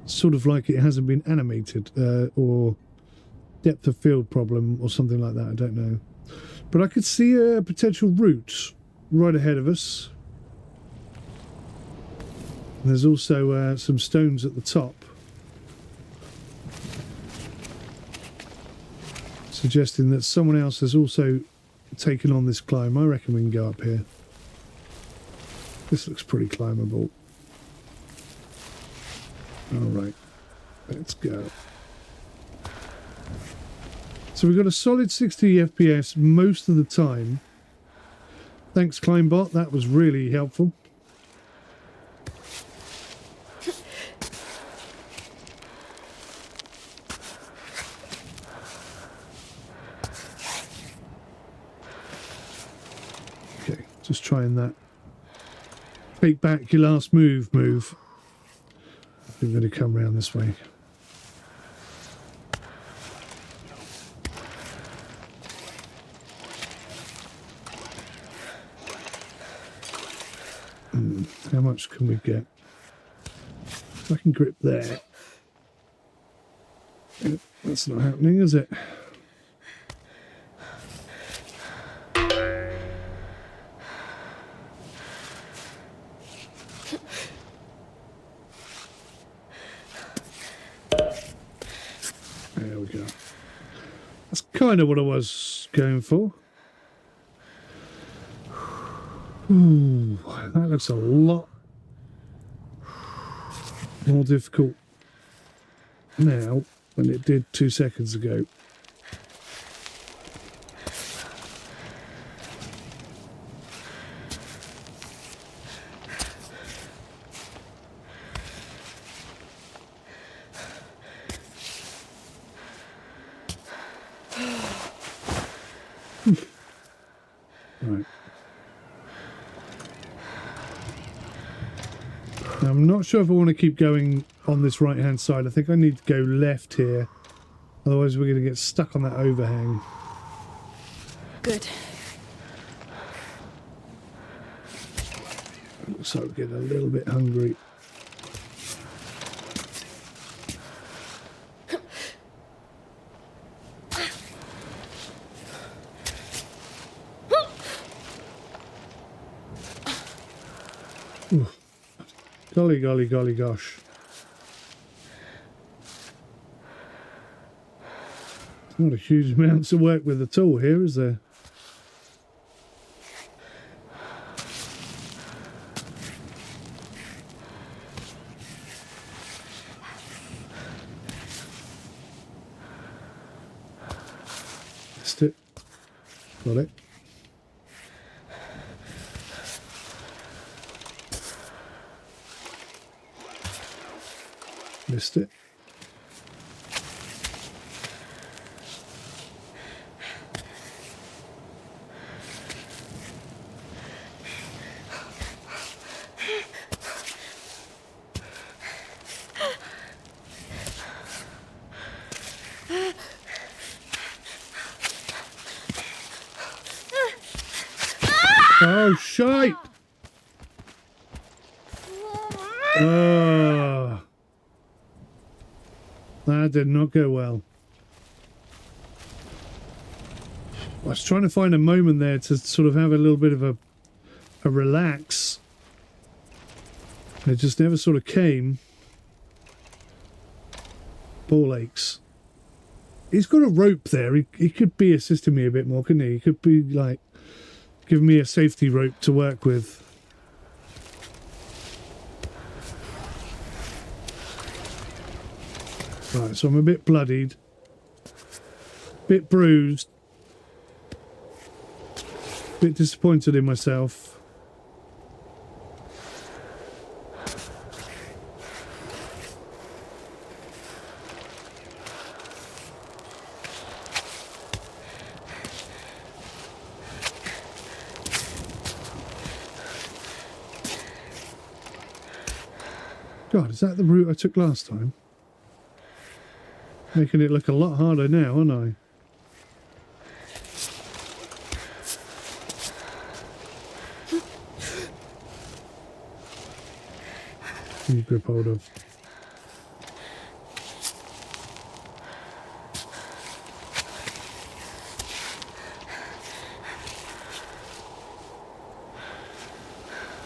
Sort of like it hasn't been animated, or depth of field problem or something like that, I don't know. But I could see a potential route right ahead of us. And there's also some stones at the top, suggesting that someone else has also taken on this climb. I reckon we can go up here. This looks pretty climbable. Alright, let's go. So we've got a solid 60 FPS most of the time. Thanks, Climbot, that was really helpful. Okay, just trying that. Take back your last move. We're going to come around this way. How much can we get? If I can grip there. That's not happening, is it? There we go. That's kind of what I was going for. Ooh, that looks a lot more difficult now than it did 2 seconds ago. Right. I'm not sure if I want to keep going on this right hand side. I think I need to go left here, otherwise we're going to get stuck on that overhang. Good. Looks like we're getting a little bit hungry. Ooh. Golly, golly, golly, gosh. Not a huge amount to work with at all here, is there? Missed it. Got it. Missed it. Oh, shite! Oh. That did not go well. I was trying to find a moment there to sort of have a little bit of a relax. It just never sort of came. Ball aches. He's got a rope there. He could be assisting me a bit more, couldn't he? He could be like giving me a safety rope to work with. Right, so I'm a bit bloodied, bit bruised, bit disappointed in myself. God, is that the route I took last time? Making it look a lot harder now, aren't I? You grip hold of.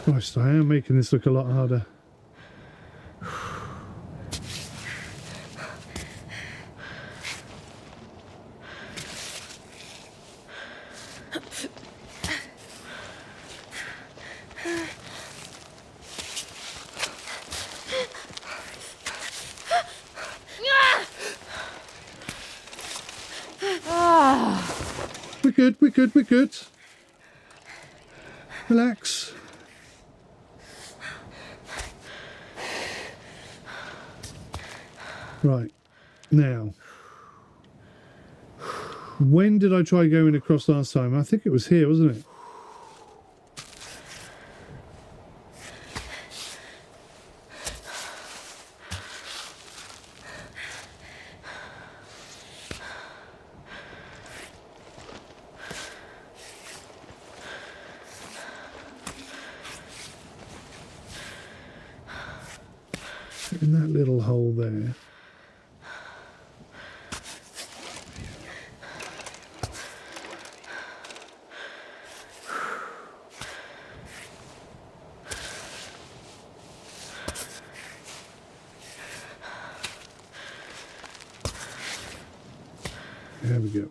Christ, I am making this look a lot harder. We're good. Relax. Right, now, when did I try going across last time? I think it was here, wasn't it? In that little hole there. There we go.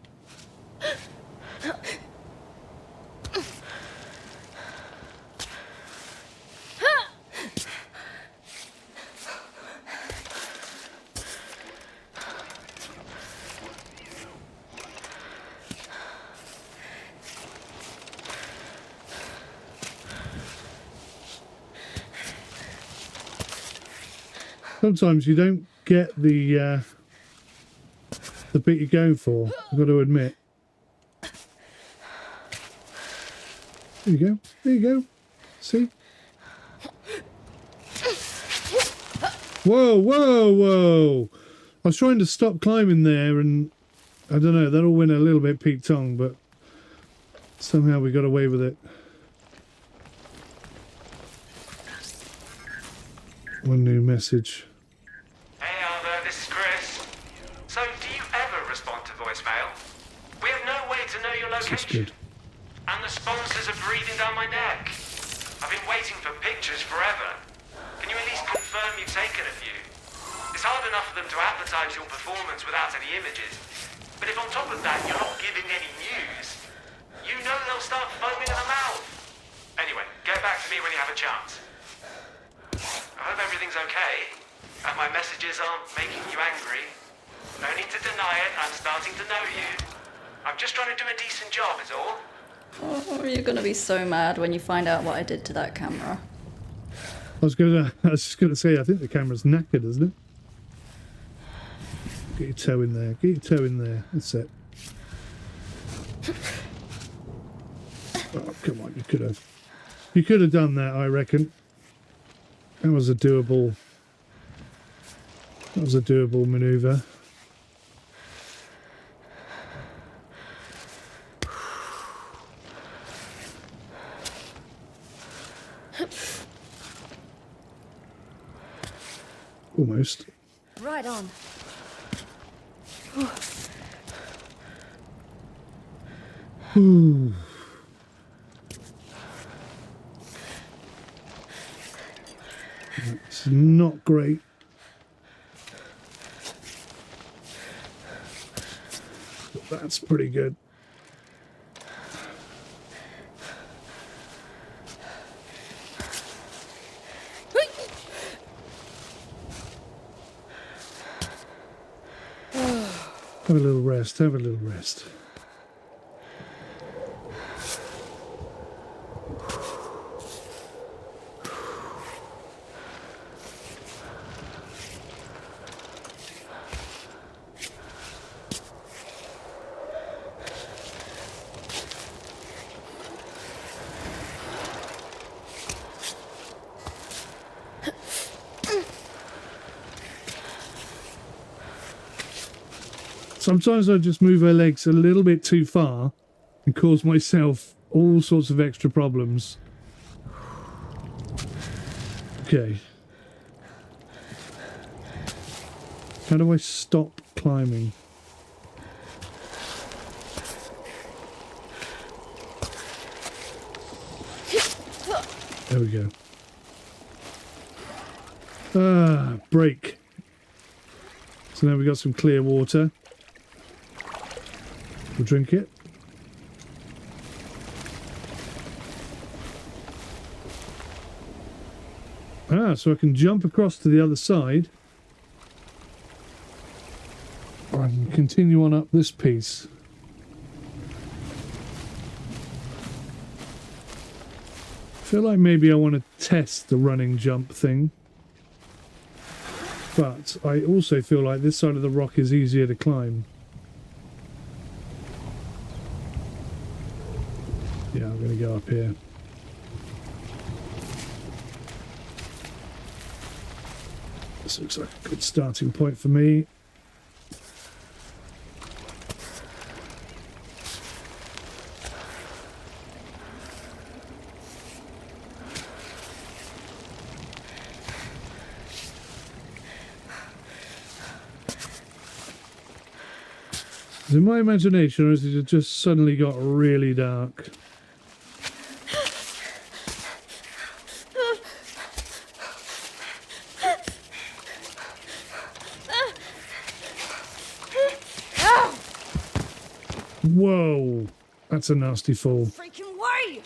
Sometimes you don't get the bit you're going for, I've got to admit. There you go. There you go. See? Whoa, whoa, whoa! I was trying to stop climbing there and I don't know, that all went a little bit peak-tongue, but somehow we got away with it. One new message. Hey Aava, this is Chris. So, do you ever respond to voicemail? We have no way to know your This is location. good. And the sponsors are breathing down my neck. I've been waiting for pictures forever. Can you at least confirm you've taken a few? It's hard enough for them to advertise your performance without any images. But if on top of that you're not giving any news, you know they'll start foaming at the mouth. Anyway, get back to me when you have a chance. I hope everything's okay, and my messages aren't making you angry. No need to deny it, I'm starting to know you. I'm just trying to do a decent job, is all. Oh, you're gonna be so mad when you find out what I did to that camera. I was just gonna say, I think the camera's knackered, isn't it? Get your toe in there. Get your toe in there. That's it. Oh, come on, you could have. You could have done that, I reckon. That was a doable. That was a doable maneuver. Almost. Right on. Ooh. It's not great. But that's pretty good. Have a little rest, have a little rest. Sometimes I just move her legs a little bit too far and cause myself all sorts of extra problems. Okay. How do I stop climbing? There we go. Break. So now we've got some clear water. We'll drink it. So I can jump across to the other side. Or I can continue on up this piece. I feel like maybe I want to test the running jump thing. But I also feel like this side of the rock is easier to climb. Yeah, I'm going to go up here. This looks like a good starting point for me. Is it my imagination, or has it just suddenly got really dark? Whoa, that's a nasty fall. Freaking way!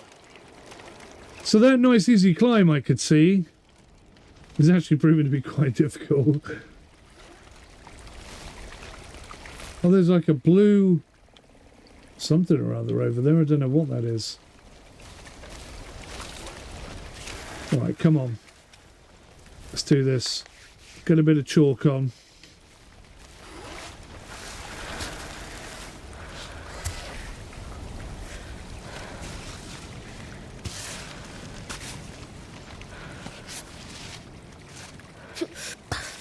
So that nice easy climb I could see is actually proving to be quite difficult. Oh, there's like a blue something or other over there. I don't know what that is. Alright, come on. Let's do this. Get a bit of chalk on.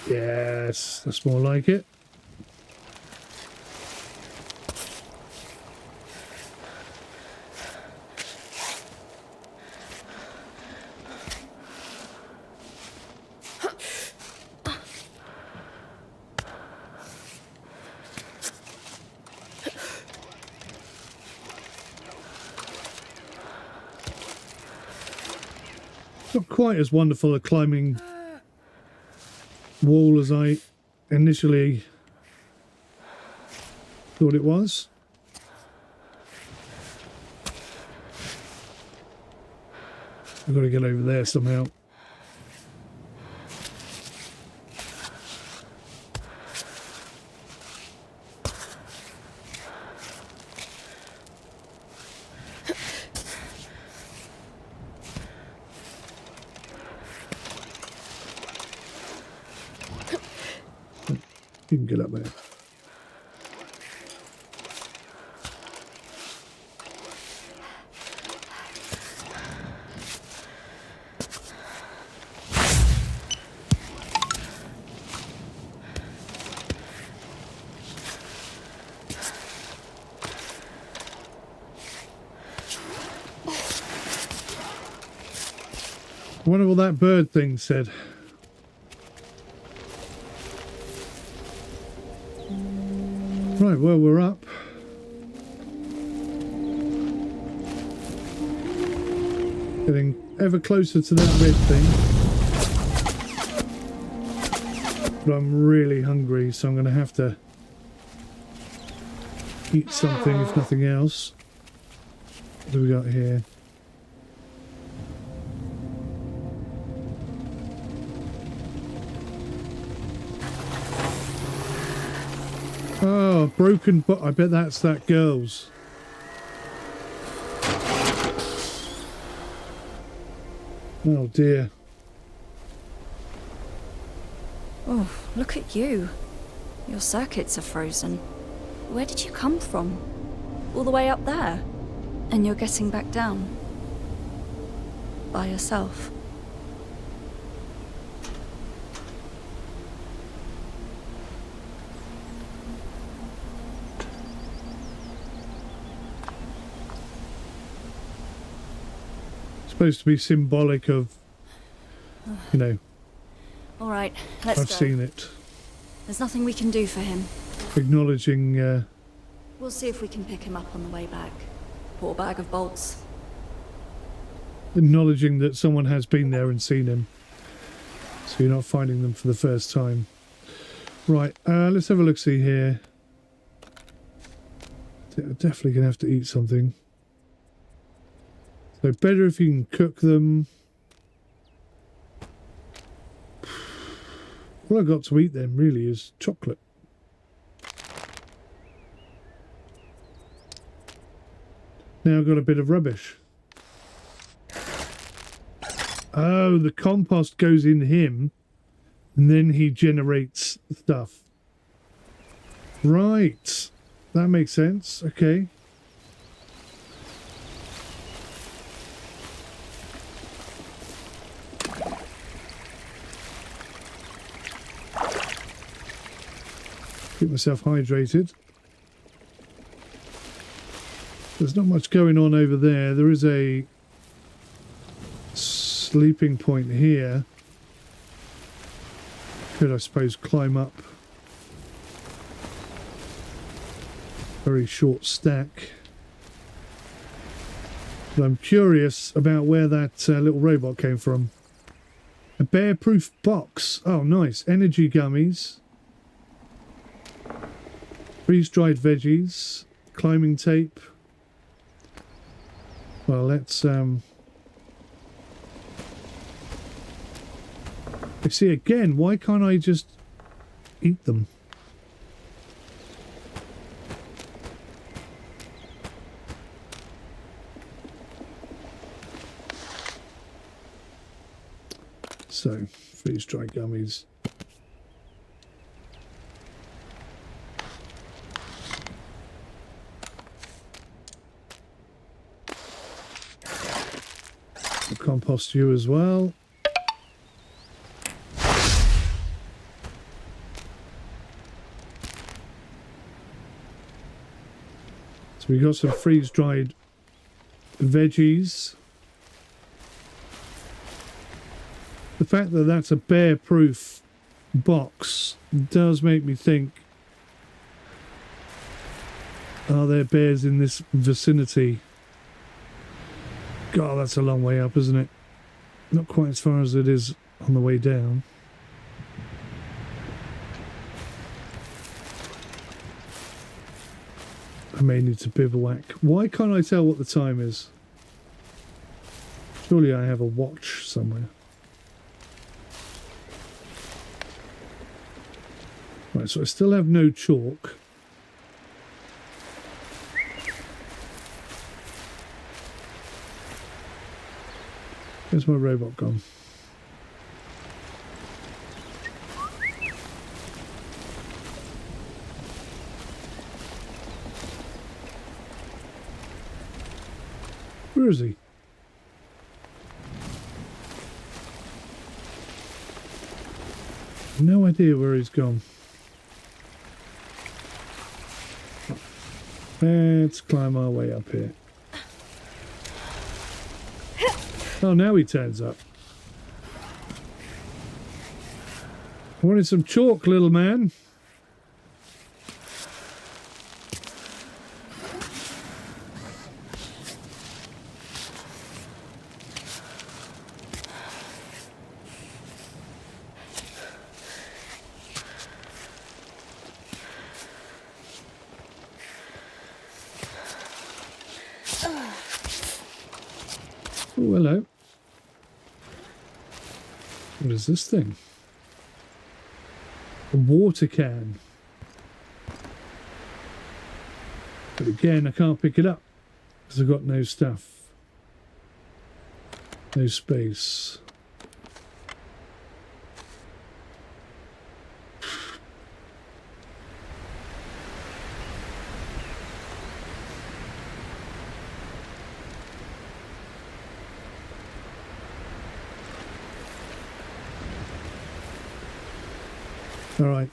Yes, that's more like it. Not quite as wonderful a climbing wall as I initially thought it was. I've got to get over there somehow. You can get up there. I wonder what that bird thing said. Right, well, we're up. Getting ever closer to that red thing. But I'm really hungry, so I'm going to have to eat something, if nothing else. What do we got here? Oh, broken but I bet that's that girl's. Oh dear. Oh, look at you. Your circuits are frozen. Where did you come from? All the way up there? And you're getting back down? By yourself? Supposed to be symbolic of, you know, All right, let's I've go. seen it. There's nothing we can do for him. Acknowledging, We'll see if we can pick him up on the way back. Poor bag of bolts. acknowledging that someone has been there and seen him. So you're not finding them for the first time. Right, let's have a look-see here. Definitely going to have to eat something. So better if you can cook them. All I've got to eat then really is chocolate. Now I've got a bit of rubbish. Oh, the compost goes in him and then he generates stuff. Right. That makes sense. Okay. Keep myself hydrated. There's not much going on over there. There is a sleeping point here. Could, I suppose, climb up. Very short stack. But I'm curious about where that little robot came from. A bear-proof box. Oh, nice. Energy gummies. Freeze-dried veggies. Climbing tape. Well, let's... You see, again, why can't I just eat them? So, freeze-dried gummies. I'll compost you as well. So we got some freeze-dried veggies. The fact that that's a bear-proof box does make me think, are there bears in this vicinity? God, that's a long way up, isn't it? Not quite as far as it is on the way down. I may need to bivouac. Why can't I tell what the time is? Surely I have a watch somewhere. Right, so I still have no chalk. Where's my robot gone? Where is he? No idea where he's gone. Let's climb our way up here. Oh, now he turns up. I wanted some chalk, little man. Oh, hello. What is this thing? A water can. But again, I can't pick it up because I've got no stuff. No space. All right,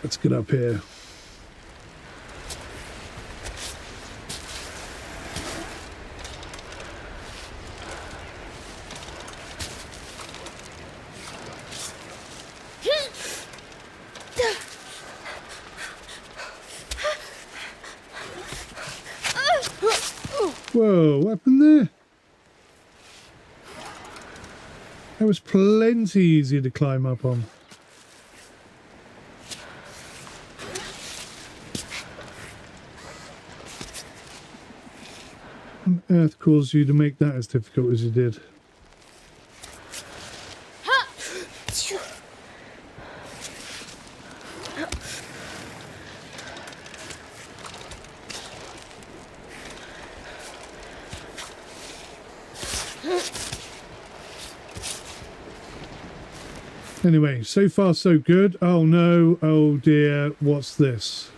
let's get up here. Whoa, what happened there? That was plenty easier to climb up on. What on earth caused you to make that as difficult as you did? Anyway, so far so good. Oh no, oh dear, what's this?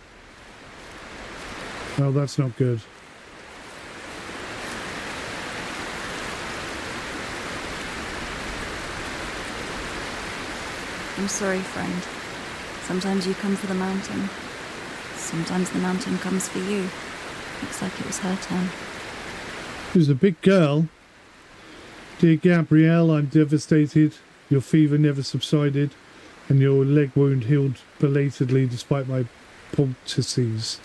Oh, that's not good. I'm sorry, friend. Sometimes you come for the mountain. Sometimes the mountain comes for you. Looks like it was her turn. She was a big girl. Dear Gabrielle, I'm devastated. Your fever never subsided, and your leg wound healed belatedly despite my poultices.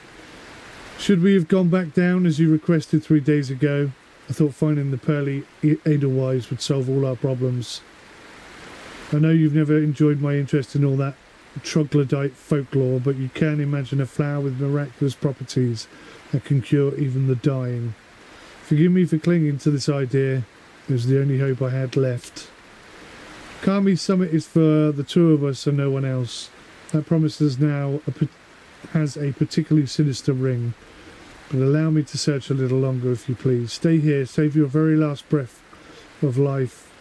Should we have gone back down as you requested 3 days ago? I thought finding the pearly Edelweiss would solve all our problems. I know you've never enjoyed my interest in all that troglodyte folklore, but you can imagine a flower with miraculous properties that can cure even the dying. Forgive me for clinging to this idea. It was the only hope I had left. Kami's summit is for the two of us and no one else. That promise has a particularly sinister ring. But allow me to search a little longer, if you please. Stay here, save your very last breath of life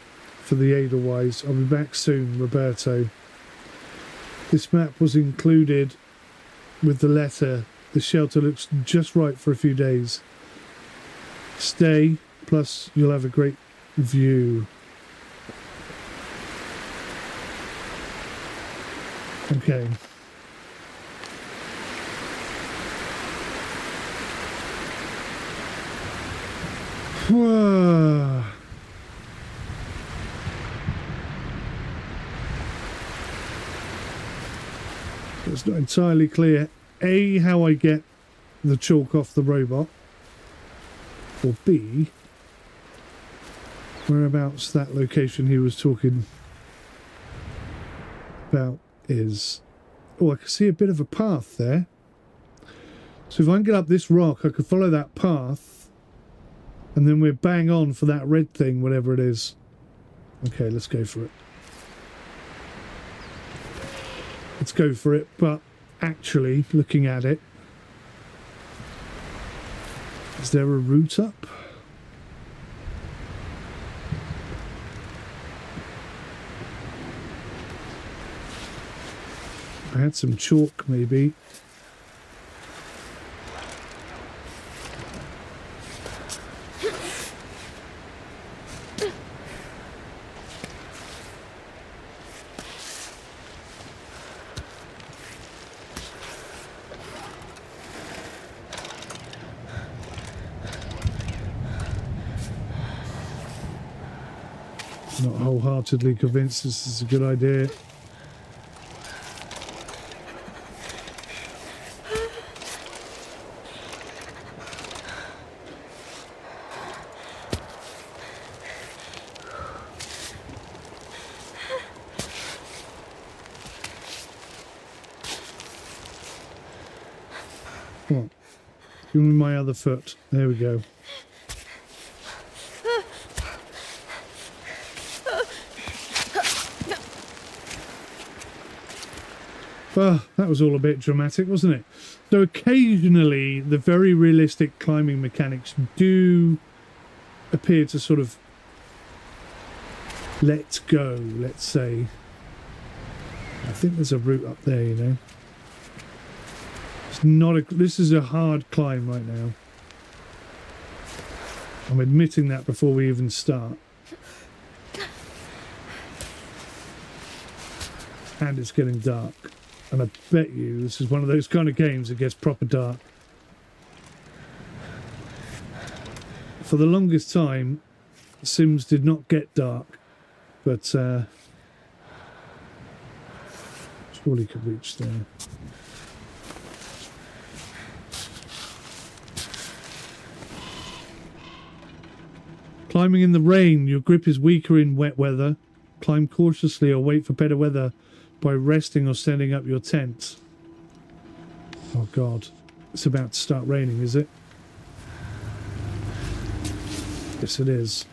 for the Edelweiss. I'll be back soon, Roberto. This map was included with the letter. The shelter looks just right for a few days. Stay, plus you'll have a great view. Okay. It's not entirely clear, A, how I get the chalk off the robot, or B, whereabouts that location he was talking about is. Oh, I can see a bit of a path there. So if I can get up this rock, I could follow that path, and then we're bang on for that red thing, whatever it is. Okay, let's go for it. Let's go for it, but actually, looking at it, is there a route up? I had some chalk, maybe. Not wholeheartedly convinced this is a good idea. Oh, give me my other foot. There we go. Well, that was all a bit dramatic, wasn't it? So occasionally the very realistic climbing mechanics do appear to sort of let go, let's say. I think there's a route up there, you know. It's not a, this is a hard climb right now. I'm admitting that before we even start. And it's getting dark. And I bet you this is one of those kind of games that gets proper dark. For the longest time, Sims did not get dark. But surely could reach there. Climbing in the rain. Your grip is weaker in wet weather. Climb cautiously or wait for better weather by resting or setting up your tent. Oh God. It's about to start raining, is it? Yes, it is.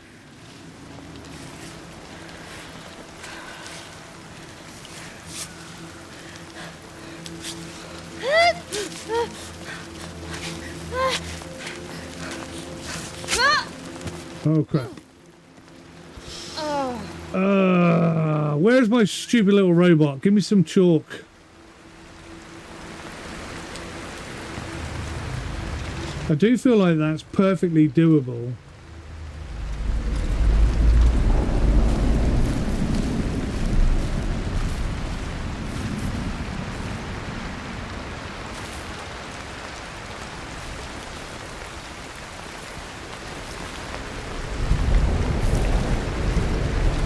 Oh crap. Where's my stupid little robot? Give me some chalk. I do feel like that's perfectly doable.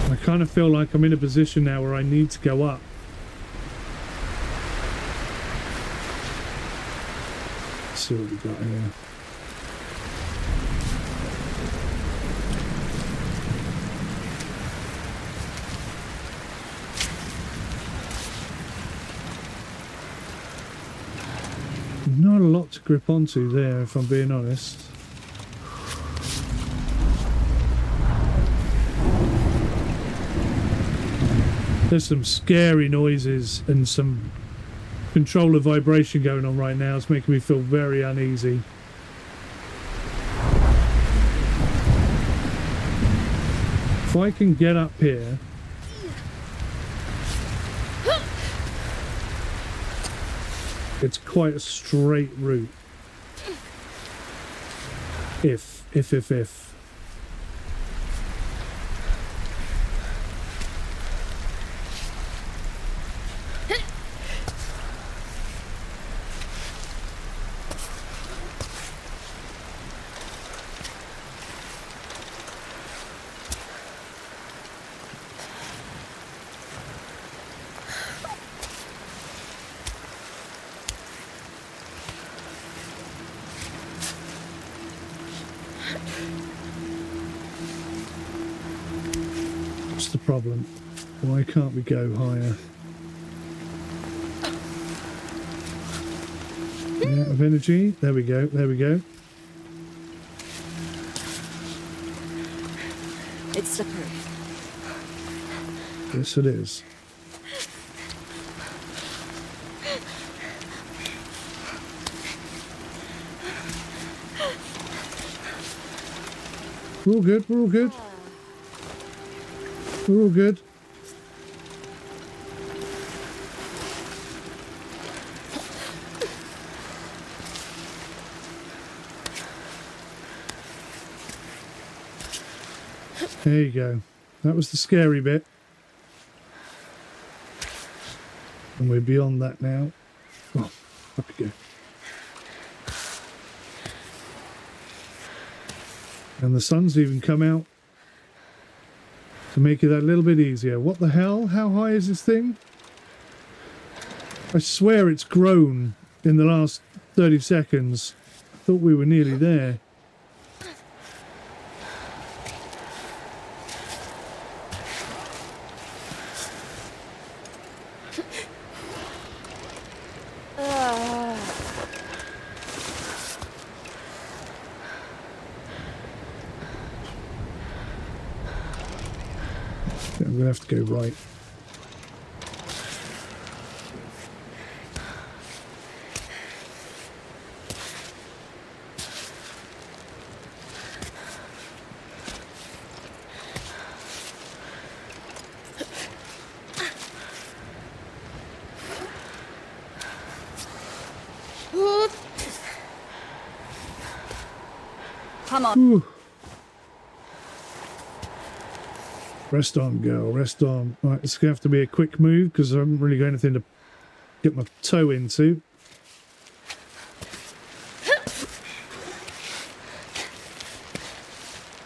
I kind of feel like I'm in a position now where I need to go up. Let's see what we got here. Not a lot to grip onto there, if I'm being honest. There's some scary noises and some controller vibration going on right now. It's making me feel very uneasy. If I can get up here... It's quite a straight route. If. What's the problem? Why can't we go higher? Out of energy. There we go. There we go. It's slippery. Yes, it is. We're all good. We're all good. We're all good. There you go. That was the scary bit. And we're beyond that now. Oh, up we go. And the sun's even come out to make it that little bit easier. What the hell? How high is this thing? I swear it's grown in the last 30 seconds. I thought we were nearly there. I'm going to have to go right. Come on. Ooh. Rest on, girl. Rest on. Right, it's going to have to be a quick move because I haven't really got anything to get my toe into.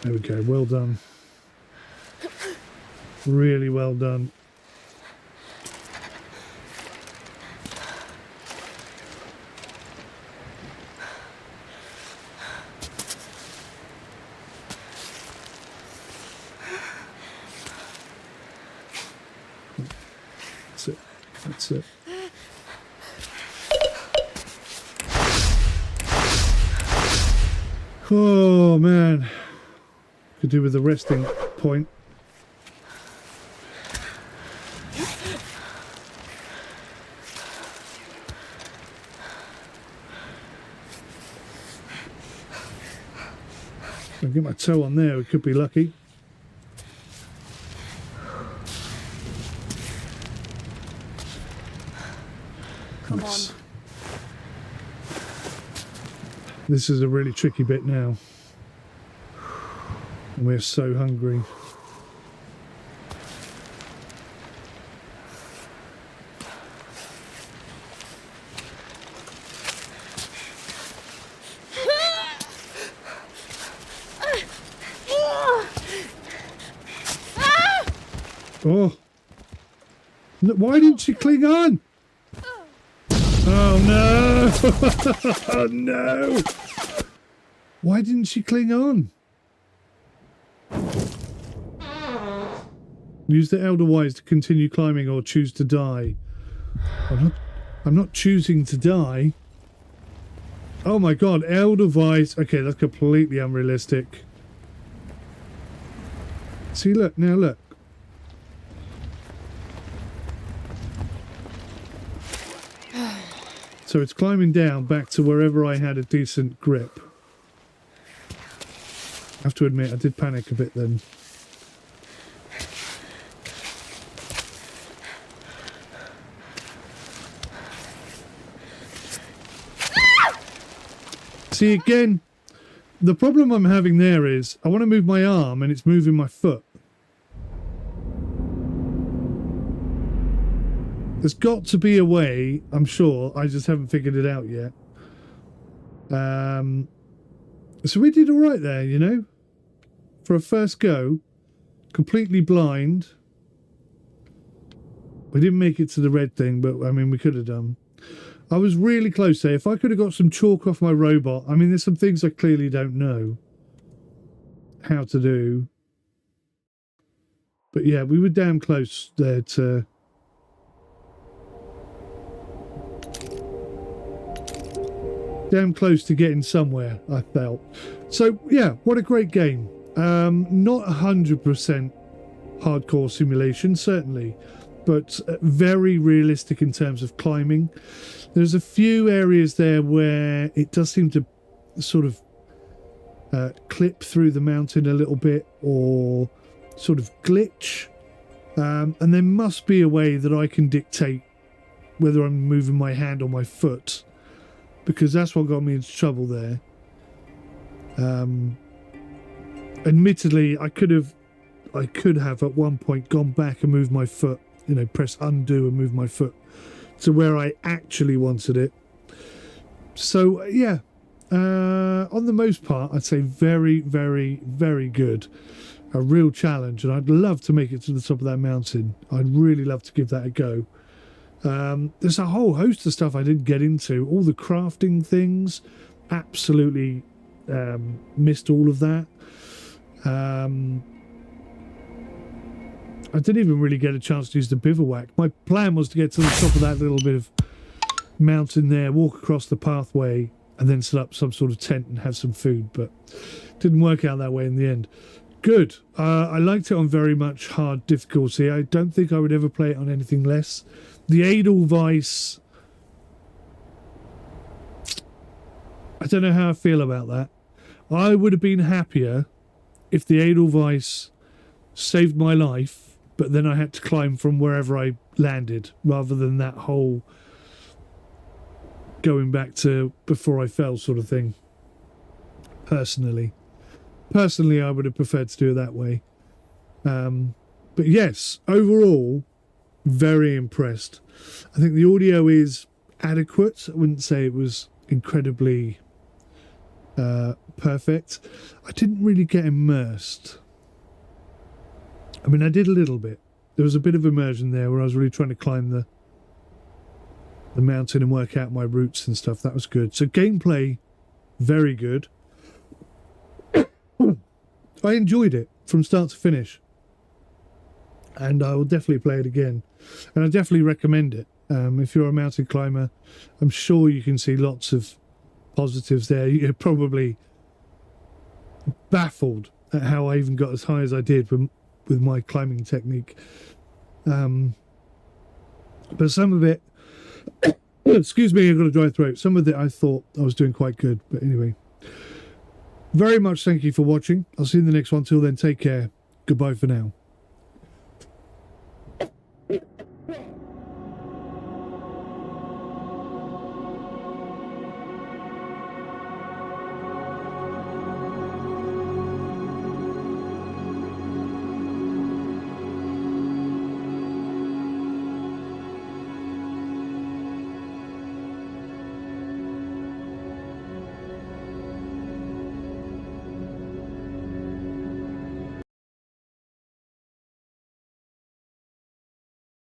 There we go. Well done. Really well done. That's it. Oh man, could do with the resting point. I'll get my toe on there, we could be lucky. Come Yes. on. This is a really tricky bit now. And we're so hungry. Oh. No, why didn't she cling on? Oh no! Oh no! Why didn't she cling on? Use the Elder Wise to continue climbing or choose to die. I'm not choosing to die. Oh my god, Elder Wise. Okay, that's completely unrealistic. See, look, now look. So it's climbing down back to wherever I had a decent grip. I have to admit, I did panic a bit then. See, again, the problem I'm having there is I want to move my arm and it's moving my foot. There's got to be a way, I'm sure, I just haven't figured it out yet. So we did all right there, you know, for a first go, completely blind. We didn't make it to the red thing, but I mean, we could have done. I was really close there. If I could have got some chalk off my robot, I mean, there's some things I clearly don't know how to do. But yeah, we were damn close there to... damn close to getting somewhere, I felt. So yeah, what a great game. Not 100% hardcore simulation, certainly, but very realistic in terms of climbing. There's a few areas there where it does seem to sort of clip through the mountain a little bit, or sort of glitch, and there must be a way that I can dictate whether I'm moving my hand or my foot, because that's what got me into trouble there. Admittedly, I could have at one point gone back and moved my foot, you know, press undo and move my foot to where I actually wanted it. So yeah, on the most part, I'd say very, very, very good. A real challenge, and I'd love to make it to the top of that mountain. I'd really love to give that a go. There's a whole host of stuff I didn't get into. All the crafting things, absolutely missed all of that. I didn't even really get a chance to use the bivouac. My plan was to get to the top of that little bit of mountain there, walk across the pathway, and then set up some sort of tent and have some food, but didn't work out that way in the end. Good. I liked it on very much hard difficulty. I don't think I would ever play it on anything less. The Edelweiss, I don't know how I feel about that. I would have been happier if the Edelweiss saved my life, but then I had to climb from wherever I landed, rather than that whole going back to before I fell sort of thing. Personally, I would have preferred to do it that way. But yes, overall, very impressed. I think the audio is adequate. I wouldn't say it was incredibly perfect. I didn't really get immersed. I mean, I did a little bit. There was a bit of immersion there where I was really trying to climb the mountain and work out my routes and stuff. That was good. So gameplay, very good. I enjoyed it from start to finish, and I will definitely play it again. And I definitely recommend it. If you're a mountain climber, I'm sure you can see lots of positives there. You're probably baffled at how I even got as high as I did with my climbing technique. But some of it, excuse me, I've got a dry throat. Some of it I thought I was doing quite good. But anyway, very much thank you for watching. I'll see you in the next one. Till then, take care. Goodbye for now.